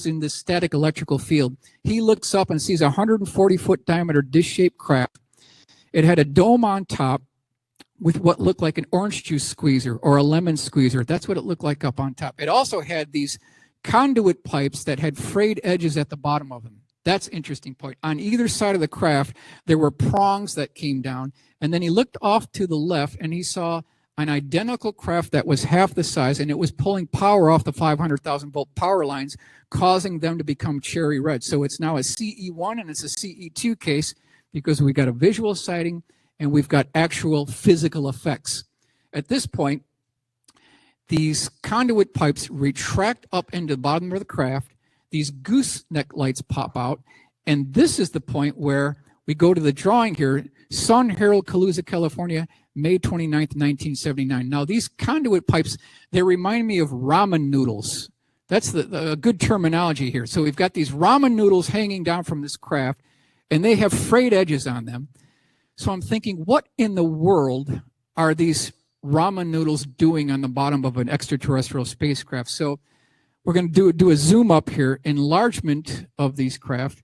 in this static electrical field. He looks up and sees a 140-foot diameter dish-shaped craft. It had a dome on top with what looked like an orange juice squeezer or a lemon squeezer. That's what it looked like up on top. It also had these conduit pipes that had frayed edges at the bottom of them. That's an interesting point. On either side of the craft, there were prongs that came down, and then he looked off to the left, and he saw an identical craft that was half the size, and it was pulling power off the 500,000-volt power lines, causing them to become cherry red. So it's now a CE1 and it's a CE2 case because we got a visual sighting and we've got actual physical effects. At this point, these conduit pipes retract up into the bottom of the craft. These gooseneck lights pop out, and this is the point where we go to the drawing here, Sun Herald, Colusa, California, May 29th, 1979. Now, these conduit pipes, they remind me of ramen noodles. That's the good terminology here. So we've got these ramen noodles hanging down from this craft, and they have frayed edges on them. So I'm thinking, what in the world are these ramen noodles doing on the bottom of an extraterrestrial spacecraft? So we're going to do a zoom up here, enlargement of these craft.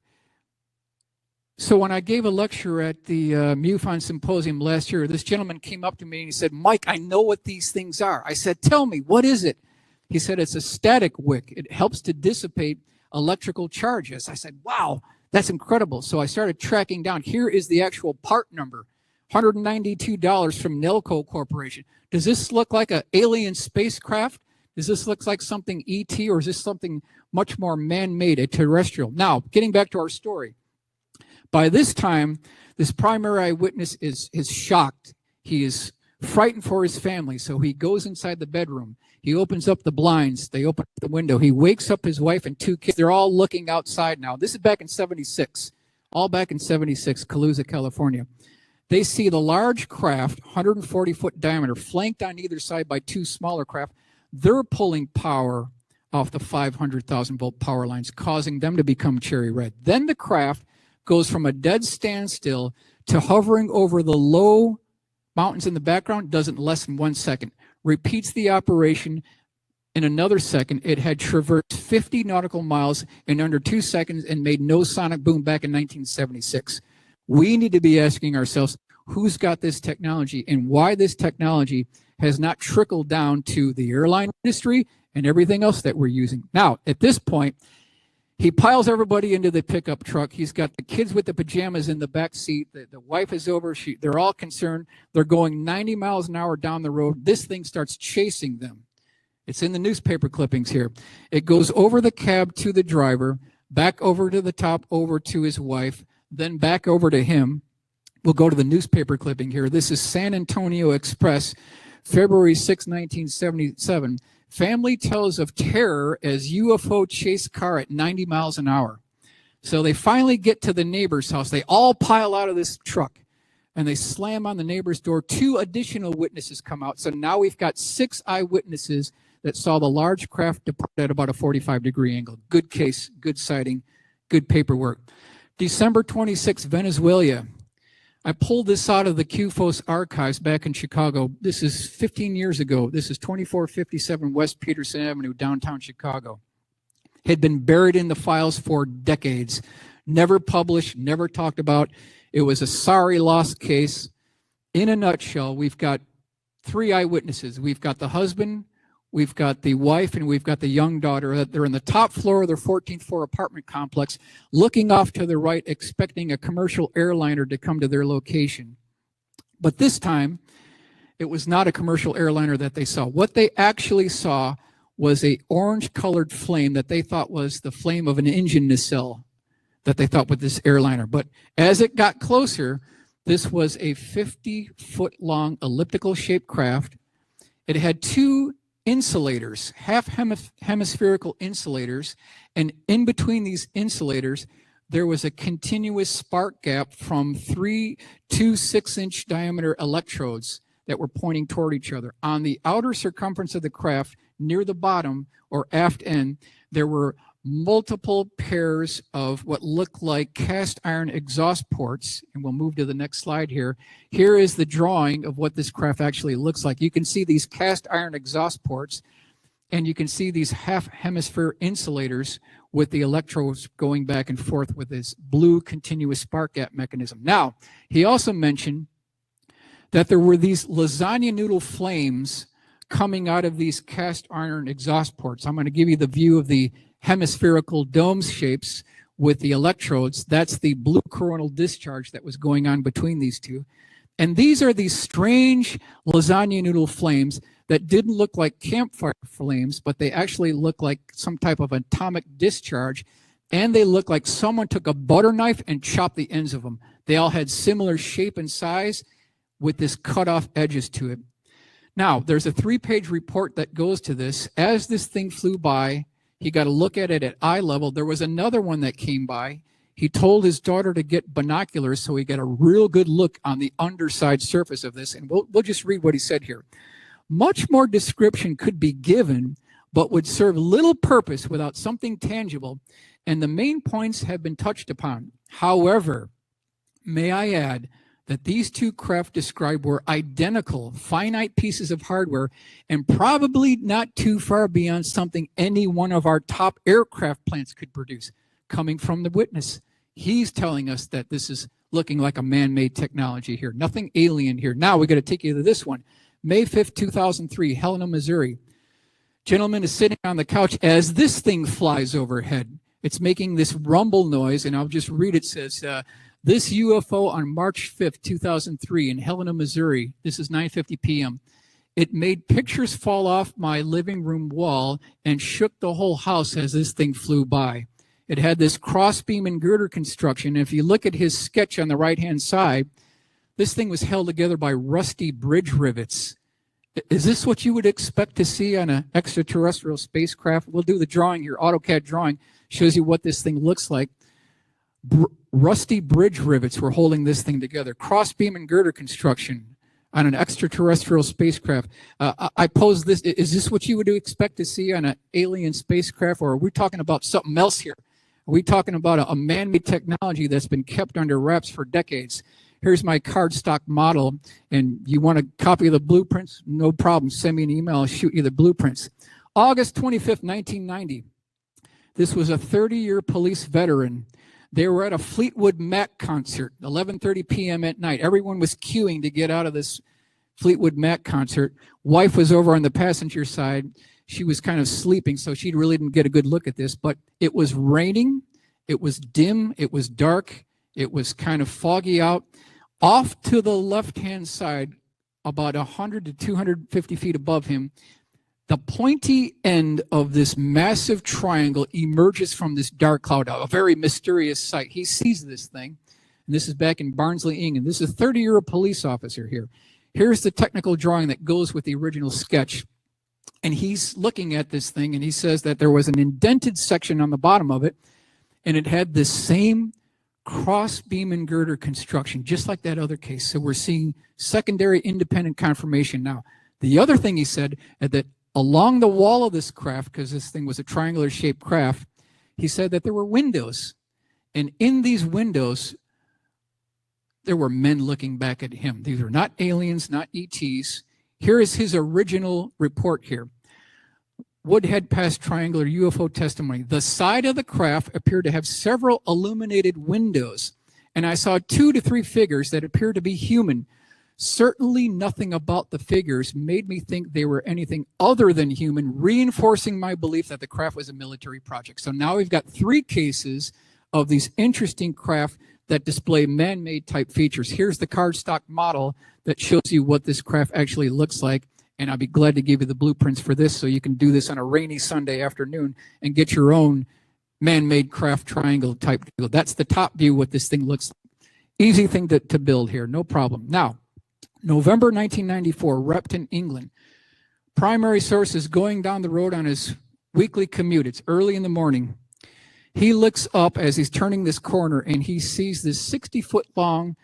So when I gave a lecture at the MUFON Symposium last year, this gentleman came up to me and he said, Mike, I know what these things are. I said, tell me, what is it? He said, it's a static wick. It helps to dissipate electrical charges. I said, wow, that's incredible. So I started tracking down. Here is the actual part number, $192 from Nelco Corporation. Does this look like an alien spacecraft? Does this look like something ET, or is this something much more man-made, a terrestrial? Now, getting back to our story. By this time, this primary eyewitness is shocked. He is frightened for his family, so he goes inside the bedroom. He opens up the blinds. They open up the window. He wakes up his wife and 2 kids. They're all looking outside now. This is back in 76, all back in 76, Colusa, California. They see the large craft, 140-foot diameter, flanked on either side by two smaller craft. They're pulling power off the 500,000-volt power lines, causing them to become cherry red. Then the craft goes from a dead standstill to hovering over the low mountains in the background, does it in less than 1 second. Repeats the operation in another second. It had traversed 50 nautical miles in under 2 seconds and made no sonic boom back in 1976. We need to be asking ourselves, who's got this technology and why this technology has not trickled down to the airline industry and everything else that we're using. Now, at this point, he piles everybody into the pickup truck. He's got the kids with the pajamas in the back seat. The wife is over. They're all concerned. They're going 90 miles an hour down the road. This thing starts chasing them. It's in the newspaper clippings here. It goes over the cab to the driver, back over to the top, over to his wife, then back over to him. We'll go to the newspaper clipping here. This is San Antonio Express, February 6, 1977. Family tells of terror as UFO chase car at 90 miles an hour. So they finally get to the neighbor's house. They all pile out of this truck and they slam on the neighbor's door. 2 additional witnesses come out. So now we've got 6 eyewitnesses that saw the large craft depart at about a 45-degree angle. Good case, good sighting, good paperwork. December 26, Venezuela. I pulled this out of the QFOS archives back in Chicago. This is 15 years ago. This is 2457 West Peterson Avenue, downtown Chicago. Had been buried in the files for decades. Never published, never talked about. It was a sorry lost case. In a nutshell, we've got 3 eyewitnesses. We've got the husband, we've got the wife, and we've got the young daughter. They're in the top floor of their 14th floor apartment complex, looking off to the right, expecting a commercial airliner to come to their location. But this time, it was not a commercial airliner that they saw. What they actually saw was a orange-colored flame that they thought was the flame of an engine nacelle that they thought with this airliner. But as it got closer, this was a 50-foot-long elliptical-shaped craft. It had 2 insulators, half hemispherical insulators, and in between these insulators there was a continuous spark gap from 3 to 6-inch diameter electrodes that were pointing toward each other. On the outer circumference of the craft, near the bottom or aft end, there were multiple pairs of what looked like cast iron exhaust ports, and we'll move to the next slide here. Here is the drawing of what this craft actually looks like. You can see these cast iron exhaust ports, and you can see these half hemisphere insulators with the electrodes going back and forth with this blue continuous spark gap mechanism. Now, he also mentioned that there were these lasagna noodle flames coming out of these cast iron exhaust ports. I'm going to give you the view of the hemispherical dome shapes with the electrodes. That's the blue coronal discharge that was going on between these two. And these are these strange lasagna noodle flames that didn't look like campfire flames, but they actually look like some type of atomic discharge. And they look like someone took a butter knife and chopped the ends of them. They all had similar shape and size with this cut off edges to it. Now, there's a 3-page report that goes to this. As this thing flew by, he got a look at it at eye level. There was another one that came by. He told his daughter to get binoculars so he got a real good look on the underside surface of this. And we'll just read what he said here. Much more description could be given, but would serve little purpose without something tangible, and the main points have been touched upon. However, may I add that these 2 craft described were identical, finite pieces of hardware, and probably not too far beyond something any one of our top aircraft plants could produce. Coming from the witness, he's telling us that this is looking like a man-made technology here, nothing alien here. Now we got to take you to this one. May 5th, 2003, Helena, Missouri. Gentleman is sitting on the couch as this thing flies overhead. It's making this rumble noise, and I'll just read it. It says, this UFO on March 5th, 2003 in Helena, Missouri. This is 9:50 p.m. It made pictures fall off my living room wall and shook the whole house as this thing flew by. It had this crossbeam and girder construction. If you look at his sketch on the right-hand side, this thing was held together by rusty bridge rivets. Is this what you would expect to see on an extraterrestrial spacecraft? We'll do the drawing here. AutoCAD drawing shows you what this thing looks like. Rusty bridge rivets were holding this thing together. Crossbeam and girder construction on an extraterrestrial spacecraft. I pose this, is this what you would expect to see on an alien spacecraft, or are we talking about something else here? Are we talking about a man-made technology that's been kept under wraps for decades? Here's my cardstock model, and you want a copy of the blueprints? No problem. Send me an email. I'll shoot you the blueprints. August 25th, 1990. This was a 30-year police veteran. They were at a Fleetwood Mac concert, 11:30 p.m. at night. Everyone was queuing to get out of this Fleetwood Mac concert. Wife was over on the passenger side. She was kind of sleeping, so she really didn't get a good look at this. But it was raining. It was dim. It was dark. It was kind of foggy out. Off to the left-hand side, about 100 to 250 feet above him, the pointy end of this massive triangle emerges from this dark cloud, a very mysterious sight. He sees this thing, and this is back in Barnsley, England. This is a 30-year police officer here. Here's the technical drawing that goes with the original sketch. And he's looking at this thing, and he says that there was an indented section on the bottom of it, and it had this same cross beam and girder construction, just like that other case. So we're seeing secondary independent confirmation now. The other thing he said, that along the wall of this craft, because this thing was a triangular shaped craft, he said that there were windows. And in these windows, there were men looking back at him. These are not aliens, not ETs. Here is his original report here. Woodhead Pass triangular UFO testimony. The side of the craft appeared to have several illuminated windows, and I saw 2 to 3 figures that appeared to be human. Certainly nothing about the figures made me think they were anything other than human, reinforcing my belief that the craft was a military project. So now we've got 3 cases of these interesting craft that display man-made type features. Here's the cardstock model that shows you what this craft actually looks like. And I'll be glad to give you the blueprints for this so you can do this on a rainy Sunday afternoon and get your own man-made craft triangle type deal. That's the top view what this thing looks like. Easy thing to build here, no problem. Now, November 1994, Repton, England. Primary source is going down the road on his weekly commute. It's early in the morning. He looks up as he's turning this corner, and he sees this 60-foot long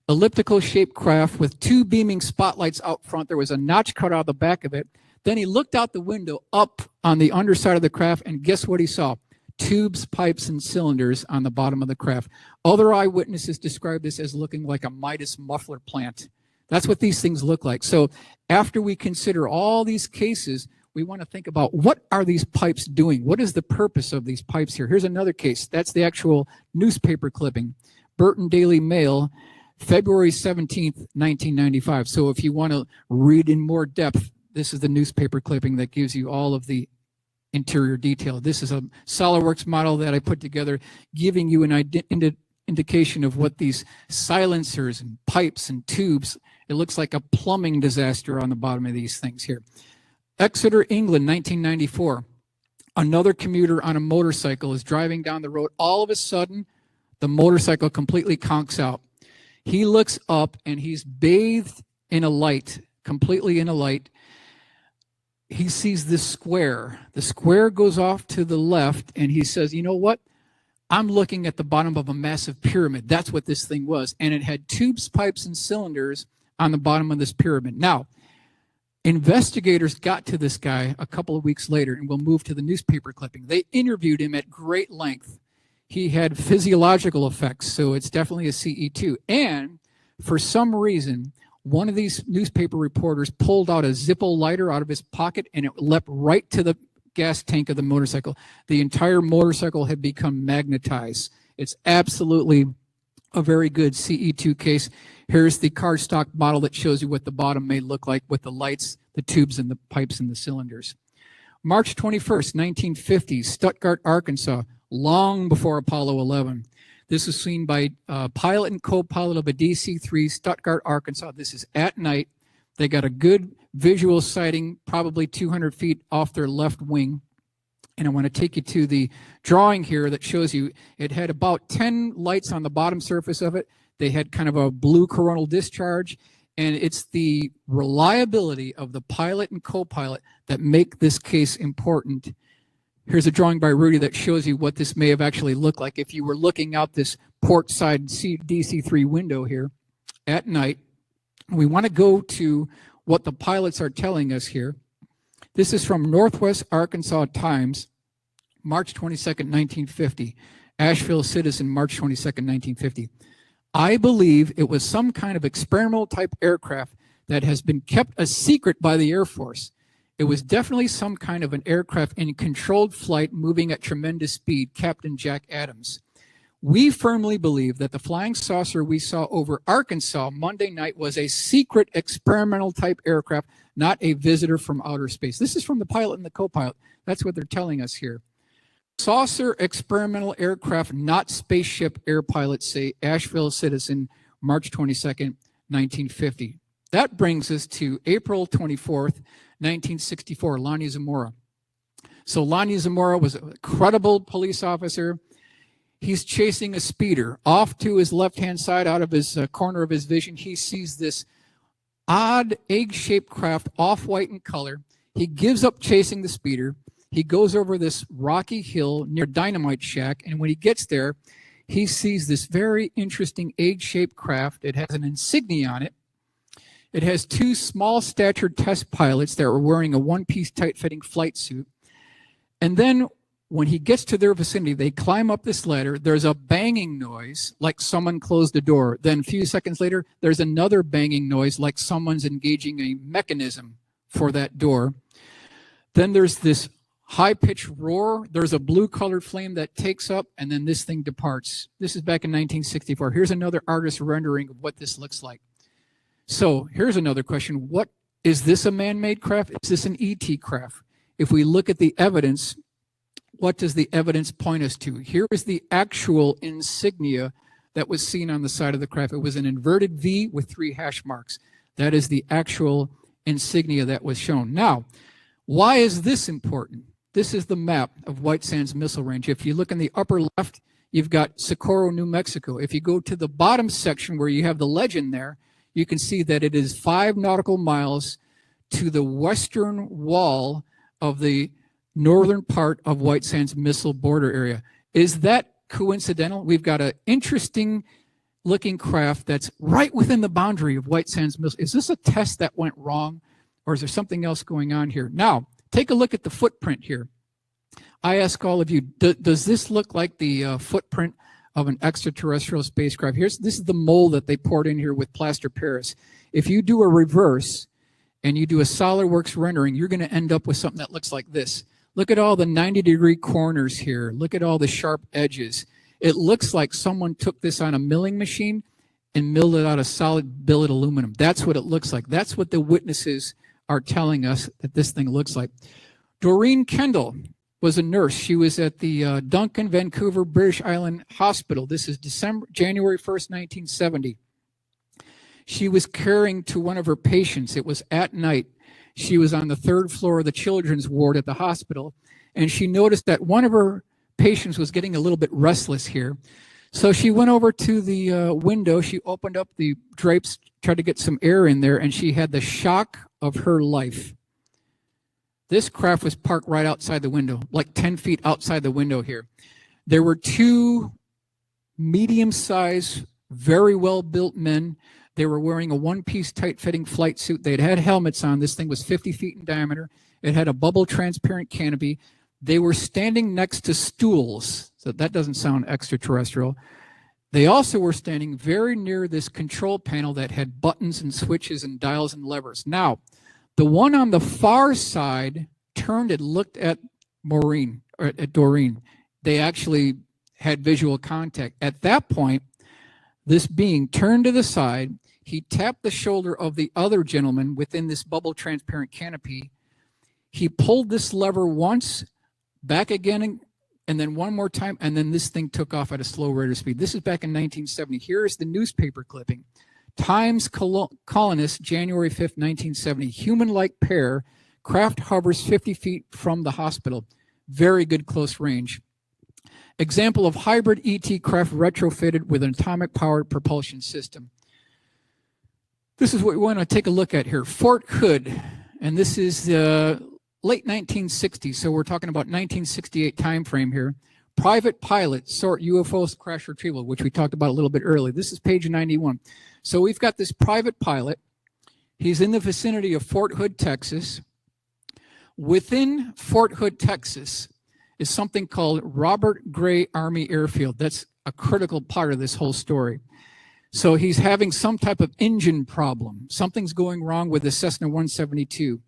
elliptical shaped craft with 2 beaming spotlights out front. There was a notch cut out of the back of it. Then he looked out the window up on the underside of the craft, and guess what he saw? Tubes, pipes, and cylinders on the bottom of the craft. Other eyewitnesses described this as looking like a Midas muffler plant. That's what these things look like. So after we consider all these cases, we want to think about what are these pipes doing? What is the purpose of these pipes here? Here's another case. That's the actual newspaper clipping. Burton Daily Mail, February 17th, 1995. So if you want to read in more depth, this is the newspaper clipping that gives you all of the interior detail. This is a SolidWorks model that I put together, giving you an indication of what these silencers and pipes and tubes, it looks like a plumbing disaster on the bottom of these things here. Exeter, England, 1994. Another commuter on a motorcycle is driving down the road. All of a sudden, the motorcycle completely conks out. He looks up and he's bathed in a light, completely in a light. He sees this square. The square goes off to the left, and he says, you know what? I'm looking at the bottom of a massive pyramid. That's what this thing was. And it had tubes, pipes, and cylinders on the bottom of this pyramid. Now, investigators got to this guy a couple of weeks later, and we'll move to the newspaper clipping. They interviewed him at great length. He had physiological effects, so it's definitely a CE2. And for some reason, one of these newspaper reporters pulled out a Zippo lighter out of his pocket, and it leapt right to the gas tank of the motorcycle. The entire motorcycle had become magnetized. It's absolutely a very good CE2 case. Here's the cardstock model that shows you what the bottom may look like with the lights, the tubes, and the pipes and the cylinders. March 21st, 1950, Stuttgart, Arkansas. Long before Apollo 11. This was seen by pilot and co-pilot of a DC-3, Stuttgart, Arkansas. This is at night. They got a good visual sighting, probably 200 feet off their left wing. And I want to take you to the drawing here that shows you it had about 10 lights on the bottom surface of it. They had kind of a blue coronal discharge. And it's the reliability of the pilot and co-pilot that make this case important. Here's a drawing by Rudy that shows you what this may have actually looked like if you were looking out this port side DC-3 window here at night. We want to go to what the pilots are telling us here. This is from Northwest Arkansas Times, March 22nd, 1950. Asheville Citizen, March 22nd, 1950. I believe it was some kind of experimental type aircraft that has been kept a secret by the Air Force. It was definitely some kind of an aircraft in controlled flight moving at tremendous speed, Captain Jack Adams. We firmly believe that the flying saucer we saw over Arkansas Monday night was a secret experimental type aircraft, not a visitor from outer space. This is from the pilot and the co-pilot. That's what they're telling us here. Saucer experimental aircraft, not spaceship, air pilots say, Asheville Citizen, March 22nd, 1950. That brings us to April 24th, 1964, Lonnie Zamora. So Lonnie Zamora was a credible police officer. He's chasing a speeder. Off to his left-hand side, out of his corner of his vision, he sees this odd egg-shaped craft, off-white in color. He gives up chasing the speeder. He goes over this rocky hill near Dynamite Shack, and when he gets there, he sees this very interesting egg-shaped craft. It has an insignia on it. It has two small-statured test pilots that were wearing a one-piece tight-fitting flight suit. And then when he gets to their vicinity, they climb up this ladder. There's a banging noise, like someone closed the door. Then a few seconds later, there's another banging noise, like someone's engaging a mechanism for that door. Then there's this high-pitched roar. There's a blue-colored flame that takes up, and then this thing departs. This is back in 1964. Here's another artist's rendering of what this looks like. So here's another question. What is this, a man-made craft? Is this an ET craft? If we look at the evidence, what does the evidence point us to? Here is the actual insignia that was seen on the side of the craft. It was an inverted V with 3 hash marks. That is the actual insignia that was shown. Now, why is this important? This is the map of White Sands Missile Range. If you look in the upper left, you've got Socorro, New Mexico. If you go to the bottom section where you have the legend there, you can see that it is 5 nautical miles to the western wall of the northern part of White Sands Missile Border Area. Is that coincidental? We've got an interesting looking craft that's right within the boundary of White Sands Missile. Is this a test that went wrong, or is there something else going on here? Now, take a look at the footprint here. I ask all of you, does this look like the footprint of an extraterrestrial spacecraft? This is the mold that they poured in here with plaster Paris. If you do a reverse and you do a SolidWorks rendering, you're going to end up with something that looks like this. Look at all the 90-degree corners here. Look at all the sharp edges. It looks like someone took this on a milling machine and milled it out of solid billet aluminum. That's what it looks like. That's what the witnesses are telling us that this thing looks like. Doreen Kendall was a nurse. She was at the Duncan, Vancouver, British Island Hospital. This is January 1st, 1970. She was caring to one of her patients. It was at night. She was on the 3rd floor of the children's ward at the hospital, and she noticed that one of her patients was getting a little bit restless here. So she went over to the window. She opened up the drapes, tried to get some air in there, and she had the shock of her life. This craft was parked right outside the window, like 10 feet outside the window here. There were 2 medium-sized, very well-built men. They were wearing a one-piece tight-fitting flight suit. They'd had helmets on. This thing was 50 feet in diameter. It had a bubble transparent canopy. They were standing next to stools, so that doesn't sound extraterrestrial. They also were standing very near this control panel that had buttons and switches and dials and levers. Now, the one on the far side turned and looked at Doreen. They actually had visual contact. At that point, this being turned to the side, he tapped the shoulder of the other gentleman within this bubble transparent canopy. He pulled this lever once, back again, and then one more time, and then this thing took off at a slow rate of speed. This is back in 1970. Here is the newspaper clipping. Times Colonist, January 5th, 1970. Human-like pair, craft hovers 50 feet from the hospital. Very good close range. Example of hybrid ET craft retrofitted with an atomic-powered propulsion system. This is what we want to take a look at here. Fort Hood, and this is late 1960s, so we're talking about 1968 time frame here. private pilot sort UFOs crash retrieval, which we talked about a little bit earlier. This is page 91. So we've got this private pilot. He's in the vicinity of Fort Hood, Texas. Within Fort Hood, Texas, is something called Robert Gray Army Airfield. That's a critical part of this whole story. So he's having some type of engine problem. Something's going wrong with the Cessna 172.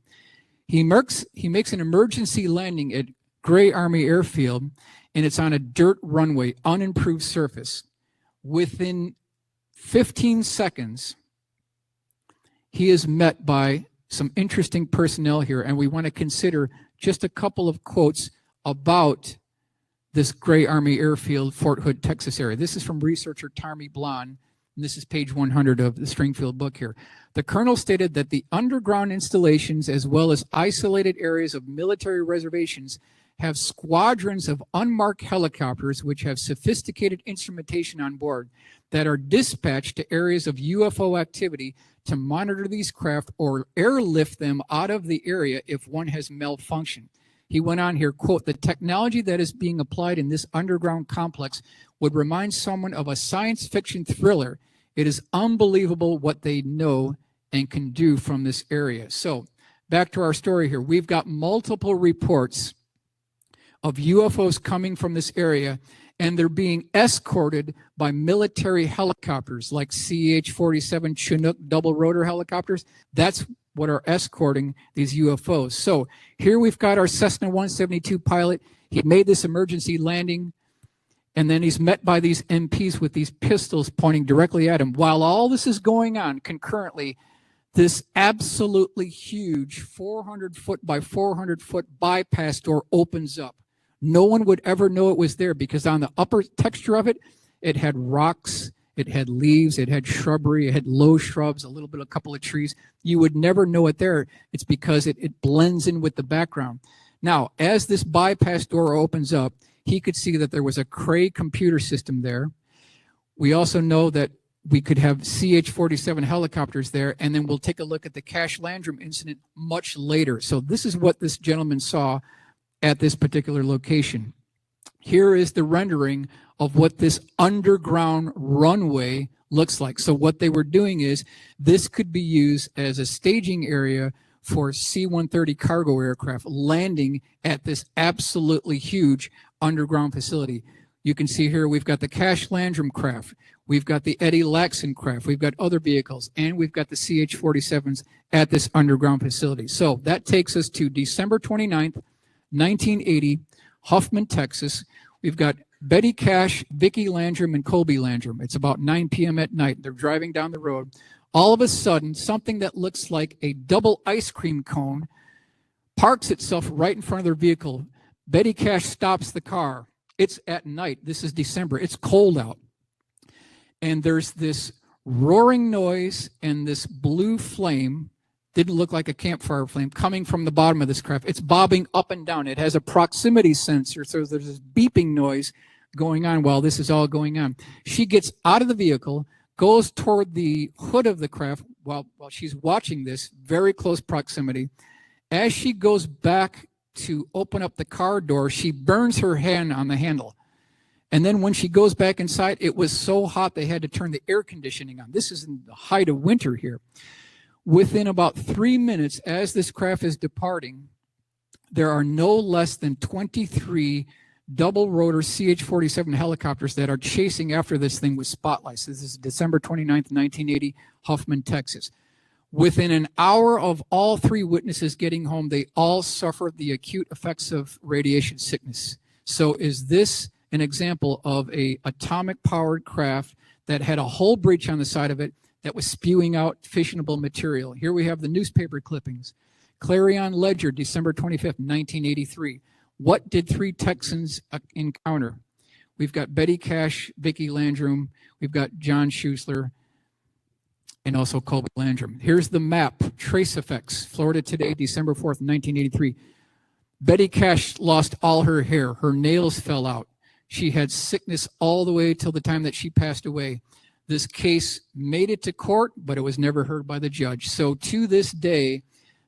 He makes an emergency landing at Gray Army Airfield, and it's on a dirt runway, unimproved surface. Within 15 seconds, he is met by some interesting personnel here, and we want to consider just a couple of quotes about this Gray Army Airfield, Fort Hood, Texas area. This is from researcher Tarmy Blond, and this is page 100 of the Stringfield book here. The colonel stated that the underground installations, as well as isolated areas of military reservations, have squadrons of unmarked helicopters which have sophisticated instrumentation on board that are dispatched to areas of UFO activity to monitor these craft or airlift them out of the area if one has malfunctioned. He went on here, quote, the technology that is being applied in this underground complex would remind someone of a science fiction thriller. It is unbelievable what they know and can do from this area. So back to our story here. We've got multiple reports of UFOs coming from this area, and they're being escorted by military helicopters like CH-47 Chinook double rotor helicopters. That's what are escorting these UFOs. So here we've got our Cessna 172 pilot. He made this emergency landing, and then he's met by these MPs with these pistols pointing directly at him. While all this is going on concurrently, this absolutely huge 400-foot by 400-foot bypass door opens up. No one would ever know it was there because on the upper texture of it, it had rocks, it had leaves, it had shrubbery, it had low shrubs, a little bit, a couple of trees. You would never know it there. It's because it blends in with the background. Now, as this bypass door opens up, he could see that there was a Cray computer system there. We also know that we could have CH-47 helicopters there, and then we'll take a look at the Cash-Landrum incident much later. So this is what this gentleman saw at this particular location. Here is the rendering of what this underground runway looks like. So what they were doing is this could be used as a staging area for C-130 cargo aircraft landing at this absolutely huge underground facility. You can see here we've got the Cash-Landrum craft, we've got the Eddie Laxon craft, we've got other vehicles, and we've got the CH-47s at this underground facility. So that takes us to December 29th, 1980, Huffman, Texas. We've got Betty Cash, Vicki Landrum, and Colby Landrum. It's about 9 p.m. at night. They're driving down the road. All of a sudden, something that looks like a double ice cream cone parks itself right in front of their vehicle. Betty Cash stops the car. It's at night. This is December. It's cold out. And there's this roaring noise and this blue flame, didn't look like a campfire flame, coming from the bottom of this craft. It's bobbing up and down. It has a proximity sensor, so there's this beeping noise going on while this is all going on. She gets out of the vehicle, goes toward the hood of the craft while she's watching this, very close proximity. As she goes back to open up the car door, she burns her hand on the handle. And then when she goes back inside, it was so hot they had to turn the air conditioning on. This is in the height of winter here. Within about 3 minutes, as this craft is departing, there are no less than 23 double rotor CH-47 helicopters that are chasing after this thing with spotlights. This is December 29th, 1980, Huffman, Texas. Within an hour of all three witnesses getting home, they all suffered the acute effects of radiation sickness. So is this an example of a atomic-powered craft that had a hull breach on the side of it that was spewing out fissionable material? Here we have the newspaper clippings. Clarion Ledger, December 25th, 1983. What did three Texans encounter? We've got Betty Cash, Vicki Landrum, we've got John Schuessler, and also Colby Landrum. Here's the map, trace effects, Florida Today, December 4th, 1983. Betty Cash lost all her hair. Her nails fell out. She had sickness all the way till the time that she passed away. This case made it to court, but it was never heard by the judge. So to this day,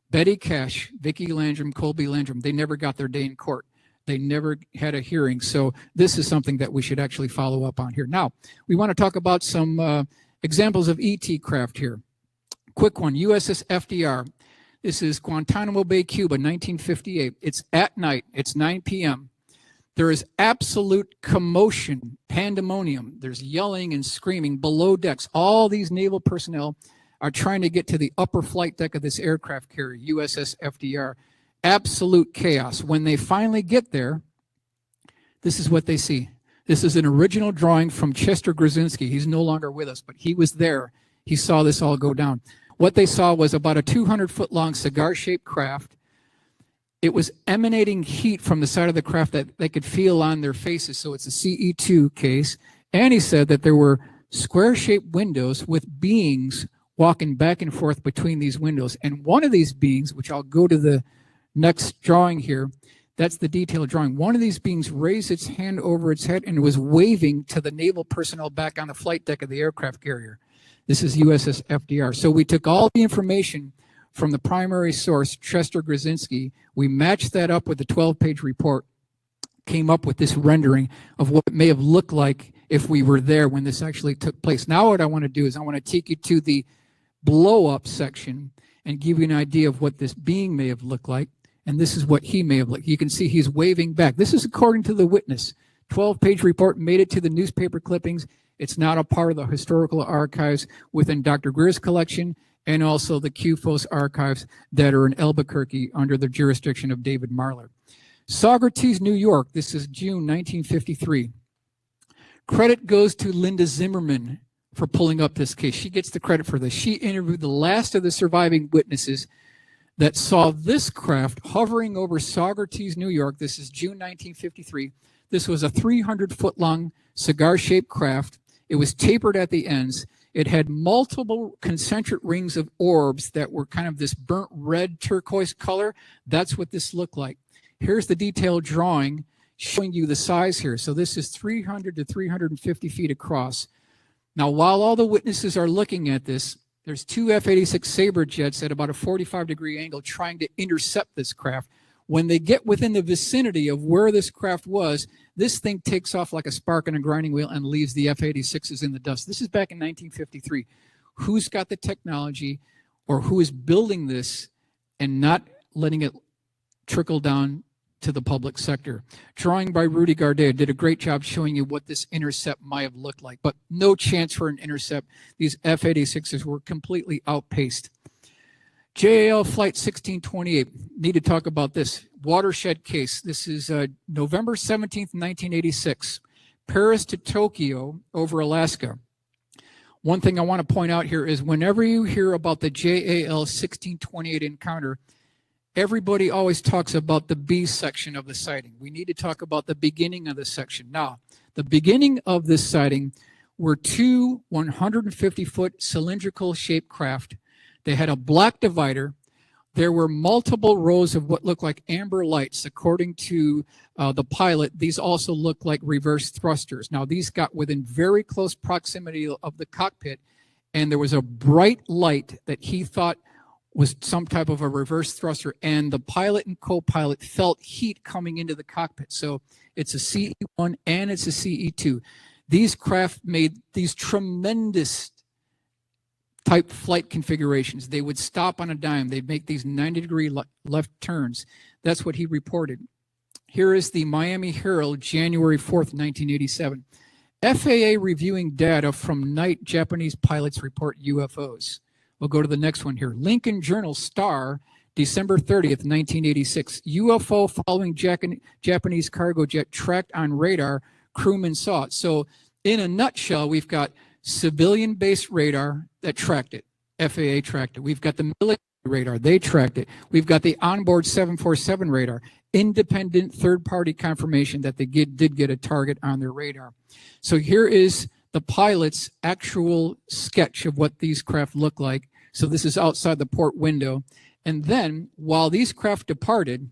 Betty Cash, Vicki Landrum, Colby Landrum, they never got their day in court. They never had a hearing. So this is something that we should actually follow up on here. Now, we want to talk about some examples of ET craft here. Quick one, USS FDR. This is Guantanamo Bay, Cuba, 1958. It's at night. It's 9 p.m. There is absolute commotion, pandemonium. There's yelling and screaming below decks. All these naval personnel are trying to get to the upper flight deck of this aircraft carrier, USS FDR. Absolute chaos. When they finally get there, this is what they see. This is an original drawing from Chester Grzinski. He's no longer with us, but he was there. He saw this all go down. What they saw was about a 200-foot-long cigar-shaped craft. It was emanating heat from the side of the craft that they could feel on their faces, so it's a CE2 case. And he said that there were square-shaped windows with beings walking back and forth between these windows. And one of these beings, which I'll go to the next drawing here, that's the detailed drawing. One of these beings raised its hand over its head and was waving to the naval personnel back on the flight deck of the aircraft carrier. This is USS FDR. So we took all the information from the primary source, Chester Grzinski. We matched that up with the 12-page report, came up with this rendering of what it may have looked like if we were there when this actually took place. Now what I want to do is I want to take you to the blow-up section and give you an idea of what this being may have looked like. And this is what he may have looked. You can see he's waving back. This is according to the witness. 12-page report made it to the newspaper clippings. It's not a part of the historical archives within Dr. Greer's collection and also the QFOS archives that are in Albuquerque under the jurisdiction of David Marler. Saugerties, New York. This is June 1953. Credit goes to Linda Zimmerman for pulling up this case. She gets the credit for this. She interviewed the last of the surviving witnesses that saw this craft hovering over Saugerties, New York. This is June 1953. This was a 300-foot-long cigar-shaped craft. It was tapered at the ends. It had multiple concentric rings of orbs that were kind of this burnt red turquoise color. That's what this looked like. Here's the detailed drawing showing you the size here. So this is 300 to 350 feet across. Now, while all the witnesses are looking at this, there's two F-86 Sabre jets at about a 45-degree angle trying to intercept this craft. When they get within the vicinity of where this craft was, this thing takes off like a spark on a grinding wheel and leaves the F-86s in the dust. This is back in 1953. Who's got the technology or who is building this and not letting it trickle down to the public sector? Drawing by Rudy Gardea did a great job showing you what this intercept might have looked like, but no chance for an intercept. These F-86s were completely outpaced. JAL Flight 1628, need to talk about this. Watershed case. This is November 17th, 1986. Paris to Tokyo over Alaska. One thing I want to point out here is whenever you hear about the JAL 1628 encounter, everybody always talks about the B section of the sighting. We need to talk about the beginning of the section. Now, the beginning of this sighting were two 150-foot cylindrical shaped craft. They had a black divider. There were multiple rows of what looked like amber lights. According to the pilot, these also looked like reverse thrusters. Now, these got within very close proximity of the cockpit, and there was a bright light that he thought was some type of a reverse thruster, and the pilot and co-pilot felt heat coming into the cockpit. So it's a CE1 and it's a CE2. These craft made these tremendous type flight configurations. They would stop on a dime. They'd make these 90-degree left turns. That's what he reported. Here is the Miami Herald, January 4th, 1987. FAA reviewing data from night Japanese pilots report UFOs. We'll go to the next one here. Lincoln Journal Star, December 30th, 1986. UFO following Japanese cargo jet tracked on radar. Crewmen saw it. So in a nutshell, we've got civilian-based radar that tracked it. FAA tracked it. We've got the military radar. They tracked it. We've got the onboard 747 radar. Independent third-party confirmation that they did get a target on their radar. So here is the pilot's actual sketch of what these craft look like. So this is outside the port window. And then while these craft departed,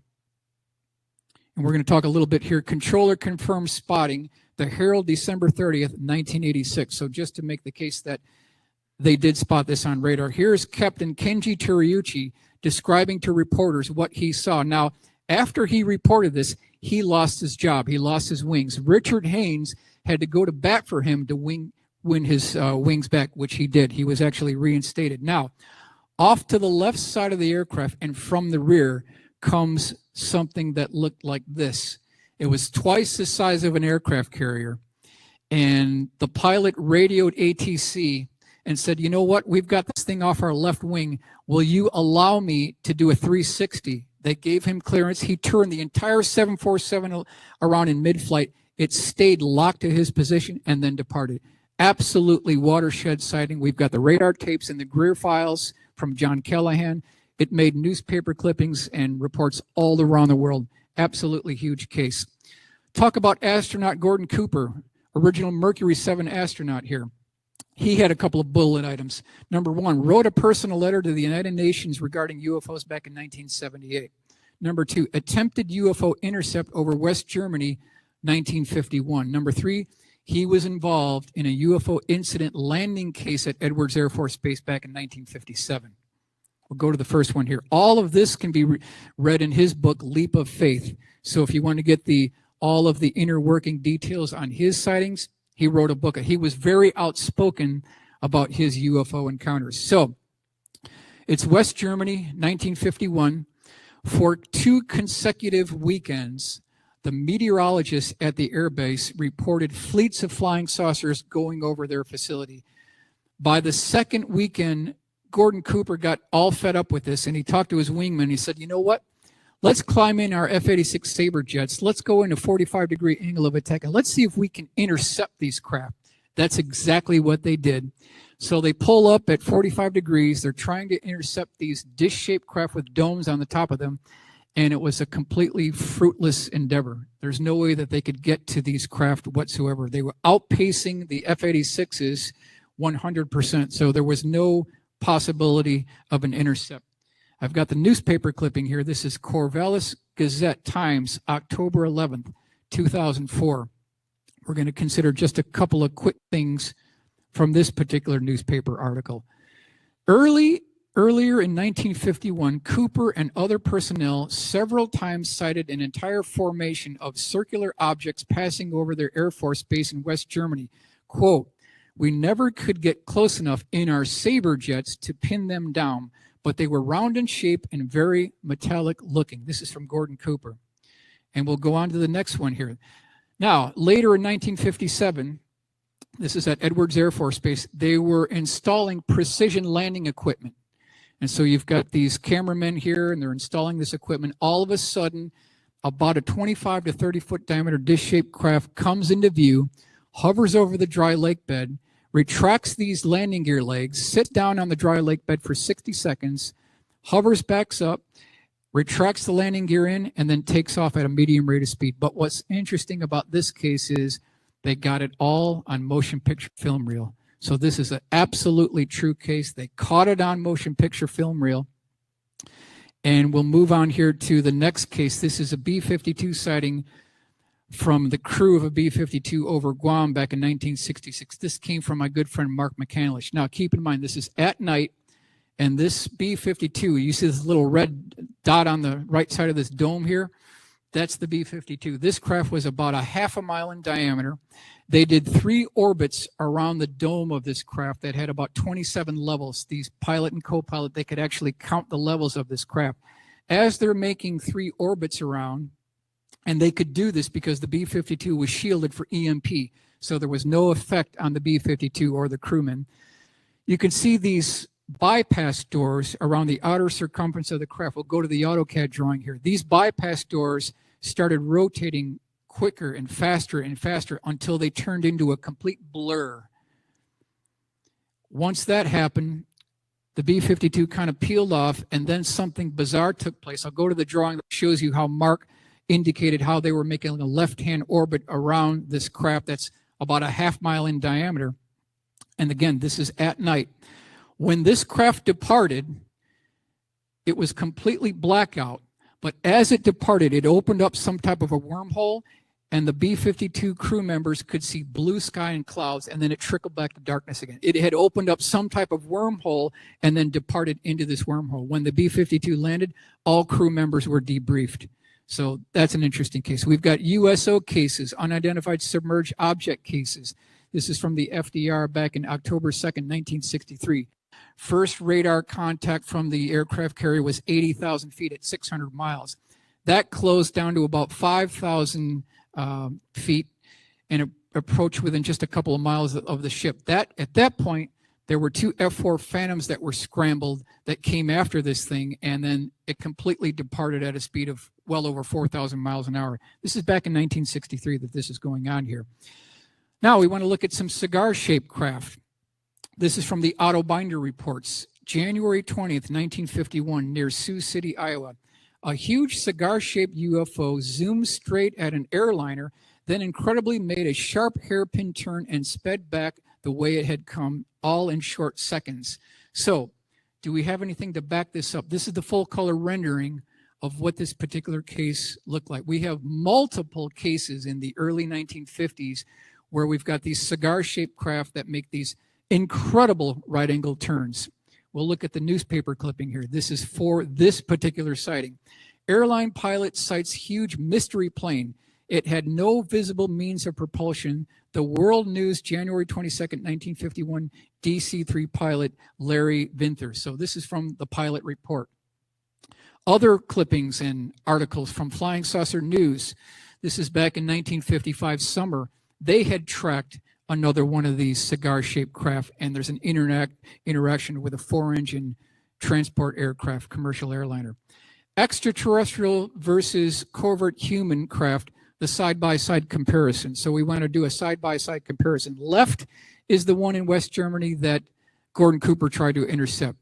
and we're going to talk a little bit here, controller confirmed spotting, the Herald, December 30th, 1986. So just to make the case that they did spot this on radar. Here's Captain Kenji Teriuchi describing to reporters what he saw. Now, after he reported this, he lost his job. He lost his wings. Richard Haynes had to go to bat for him to win his wings back, which he did. He was actually reinstated. Now, off to the left side of the aircraft and from the rear comes something that looked like this. It was twice the size of an aircraft carrier. And the pilot radioed ATC and said, you know what, we've got this thing off our left wing. Will you allow me to do a 360? They gave him clearance. He turned the entire 747 around in mid-flight. It stayed locked to his position and then departed. Absolutely watershed sighting. We've got the radar tapes and the Greer files from John Callahan. It made newspaper clippings and reports all around the world. Absolutely huge case. Talk about astronaut Gordon Cooper, original Mercury 7 astronaut here. He had a couple of bullet items. Number one, wrote a personal letter to the United Nations regarding UFOs back in 1978. Number two, attempted UFO intercept over West Germany, 1951. Number three, he was involved in a UFO incident landing case at Edwards Air Force Base back in 1957. We'll go to the first one here. All of this can be read in his book, Leap of Faith. So if you want to get all of the inner working details on his sightings, he wrote a book. He was very outspoken about his UFO encounters. So it's West Germany, 1951. For 2 consecutive weekends, the meteorologists at the airbase reported fleets of flying saucers going over their facility. By the second weekend, Gordon Cooper got all fed up with this, and he talked to his wingman. He said, you know what? Let's climb in our F-86 Sabre jets. Let's go in a 45-degree angle of attack, and let's see if we can intercept these craft. That's exactly what they did. So they pull up at 45 degrees. They're trying to intercept these dish-shaped craft with domes on the top of them, and it was a completely fruitless endeavor. There's no way that they could get to these craft whatsoever. They were outpacing the F-86s 100%, so there was no possibility of an intercept. I've got the newspaper clipping here. This is Corvallis Gazette Times, October 11th, 2004. We're going to consider just a couple of quick things from this particular newspaper article. Earlier in 1951, Cooper and other personnel several times cited an entire formation of circular objects passing over their Air Force base in West Germany. Quote, we never could get close enough in our Sabre jets to pin them down, but they were round in shape and very metallic looking. This is from Gordon Cooper. And we'll go on to the next one here. Now, later in 1957, this is at Edwards Air Force Base, they were installing precision landing equipment. And so you've got these cameramen here, and they're installing this equipment. All of a sudden, about a 25 to 30-foot diameter dish-shaped craft comes into view, hovers over the dry lake bed, retracts these landing gear legs, sit down on the dry lake bed for 60 seconds, hovers backs up, retracts the landing gear in, and then takes off at a medium rate of speed. But what's interesting about this case is they got it all on motion picture film reel. So this is an absolutely true case. They caught it on motion picture film reel. And we'll move on here to the next case. This is a B-52 sighting from the crew of a B-52 over Guam back in 1966. This came from my good friend Mark McCandlish. Now, keep in mind, this is at night, and this B-52, you see this little red dot on the right side of this dome here? That's the B-52. This craft was about a half a mile in diameter. They did 3 orbits around the dome of this craft that had about 27 levels. These pilot and co-pilot, they could actually count the levels of this craft. As they're making 3 orbits around, and they could do this because the B-52 was shielded for EMP, so there was no effect on the B-52 or the crewmen. You can see these bypass doors around the outer circumference of the craft. We'll go to the AutoCAD drawing here. These bypass doors started rotating quicker and faster until they turned into a complete blur. Once that happened, the B-52 kind of peeled off, and then something bizarre took place. I'll go to the drawing that shows you how Mark indicated how they were making a left-hand orbit around this craft that's about a half mile in diameter. And again, this is at night. When this craft departed, it was completely blackout, but as it departed, it opened up some type of a wormhole, and the B-52 crew members could see blue sky and clouds, and then it trickled back to darkness again. It had opened up some type of wormhole and then departed into this wormhole. When the B-52 landed, all crew members were debriefed. So that's an interesting case. We've got USO cases, unidentified submerged object cases. This is from the FDR back in October 2nd, 1963. First radar contact from the aircraft carrier was 80,000 feet at 600 miles. That closed down to about 5,000 feet and approached within just a couple of miles of the ship. At that point, there were two F-4 Phantoms that were scrambled that came after this thing, and then it completely departed at a speed of well over 4,000 miles an hour. This is back in 1963 that this is going on here. Now we want to look at some cigar-shaped craft. This is from the Otto Binder reports. January 20th, 1951, near Sioux City, Iowa. A huge cigar-shaped UFO zoomed straight at an airliner, then incredibly made a sharp hairpin turn and sped back the way it had come, all in short seconds. So, do we have anything to back this up? This is the full color rendering of what this particular case looked like. We have multiple cases in the early 1950s where we've got these cigar-shaped craft that make these incredible right-angle turns. We'll look at the newspaper clipping here. This is for this particular sighting. Airline pilot sights huge mystery plane. It had no visible means of propulsion. The World News, January 22nd, 1951, DC-3 pilot Larry Vinther. So this is from the pilot report. Other clippings and articles from Flying Saucer News. This is back in 1955 summer. They had tracked another one of these cigar-shaped craft, and there's an interaction with a 4-engine transport aircraft, commercial airliner. Extraterrestrial versus covert human craft, the side-by-side comparison. So we want to do a side-by-side comparison. Left is the one in West Germany that Gordon Cooper tried to intercept.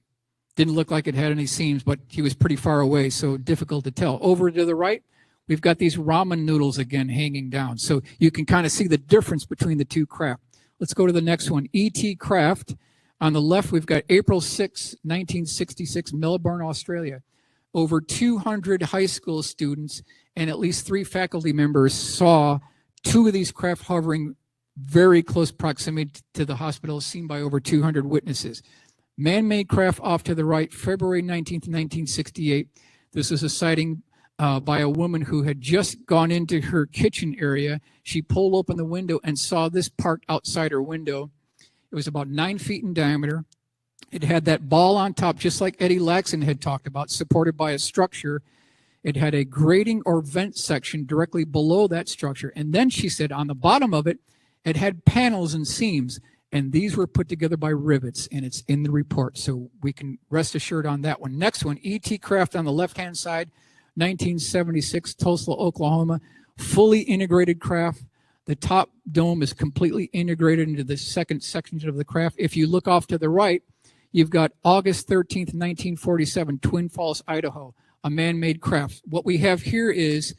Didn't look like it had any seams, but he was pretty far away, so difficult to tell. Over to the right, we've got these ramen noodles again hanging down. So you can kind of see the difference between the two craft. Let's go to the next one, ET craft. On the left, we've got April 6, 1966, Melbourne, Australia. Over 200 high school students and at least 3 faculty members saw 2 of these craft hovering very close proximity to the hospital, seen by over 200 witnesses. Man-made craft off to the right, February 19th, 1968. This is a sighting by a woman who had just gone into her kitchen area. She pulled open the window and saw this parked outside her window. It was about 9 feet in diameter. It had that ball on top, just like Eddie Laxon had talked about, supported by a structure. It had a grating or vent section directly below that structure. And then she said on the bottom of it, it had panels and seams. And these were put together by rivets, and it's in the report. So we can rest assured on that one. Next one, ET craft on the left-hand side, 1976, Tulsa, Oklahoma. Fully integrated craft. The top dome is completely integrated into the second section of the craft. If you look off to the right, you've got August 13th, 1947, Twin Falls, Idaho, a man-made craft. What we have here is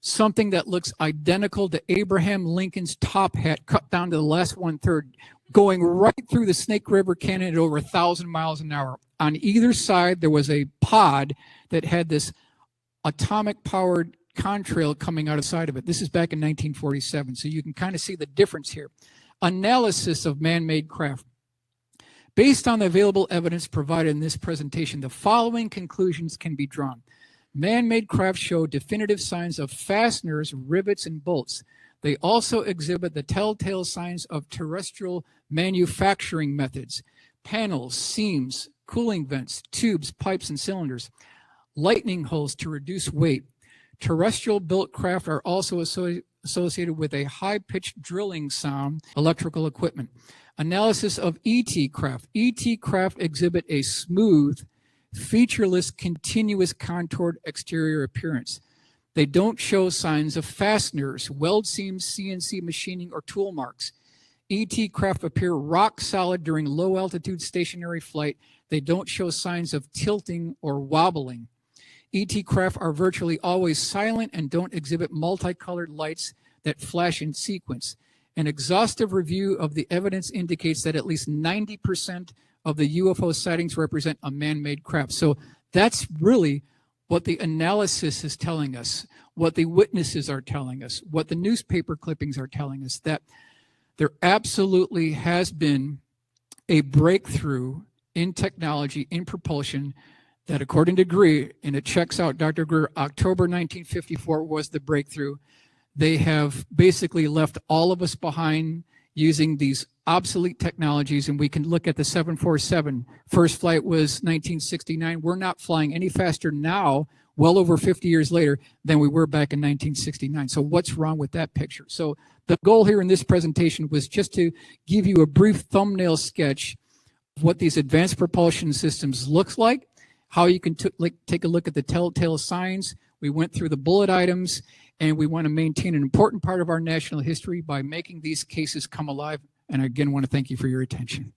something that looks identical to Abraham Lincoln's top hat, cut down to the last 1/3, going right through the Snake River Canyon at over 1,000 miles an hour. On either side, there was a pod that had this atomic-powered contrail coming out of the side of it. This is back in 1947, so you can kind of see the difference here. Analysis of man-made craft. Based on the available evidence provided in this presentation, the following conclusions can be drawn. Man-made craft show definitive signs of fasteners, rivets, and bolts. They also exhibit the telltale signs of terrestrial manufacturing methods, panels, seams, cooling vents, tubes, pipes, and cylinders, lightning holes to reduce weight. Terrestrial built craft are also associated with a high-pitched drilling sound, electrical equipment. Analysis of ET craft. ET craft exhibit a smooth, featureless, continuous contoured exterior appearance. They don't show signs of fasteners, weld seams, CNC machining, or tool marks. ET craft appear rock solid during low altitude stationary flight. They don't show signs of tilting or wobbling. ET craft are virtually always silent and don't exhibit multicolored lights that flash in sequence. An exhaustive review of the evidence indicates that at least 90% of the UFO sightings represent a man-made craft. So that's really what the analysis is telling us, what the witnesses are telling us, what the newspaper clippings are telling us, that there absolutely has been a breakthrough in technology, in propulsion, that according to Greer, and it checks out, Dr. Greer, October 1954 was the breakthrough. They have basically left all of us behind using these obsolete technologies, and we can look at the 747. First flight was 1969. We're not flying any faster now, well over 50 years later, than we were back in 1969. So what's wrong with that picture? So the goal here in this presentation was just to give you a brief thumbnail sketch of what these advanced propulsion systems looks like, how you can take a look at the telltale signs. We went through the bullet items, and we want to maintain an important part of our national history by making these cases come alive. And again, want to thank you for your attention.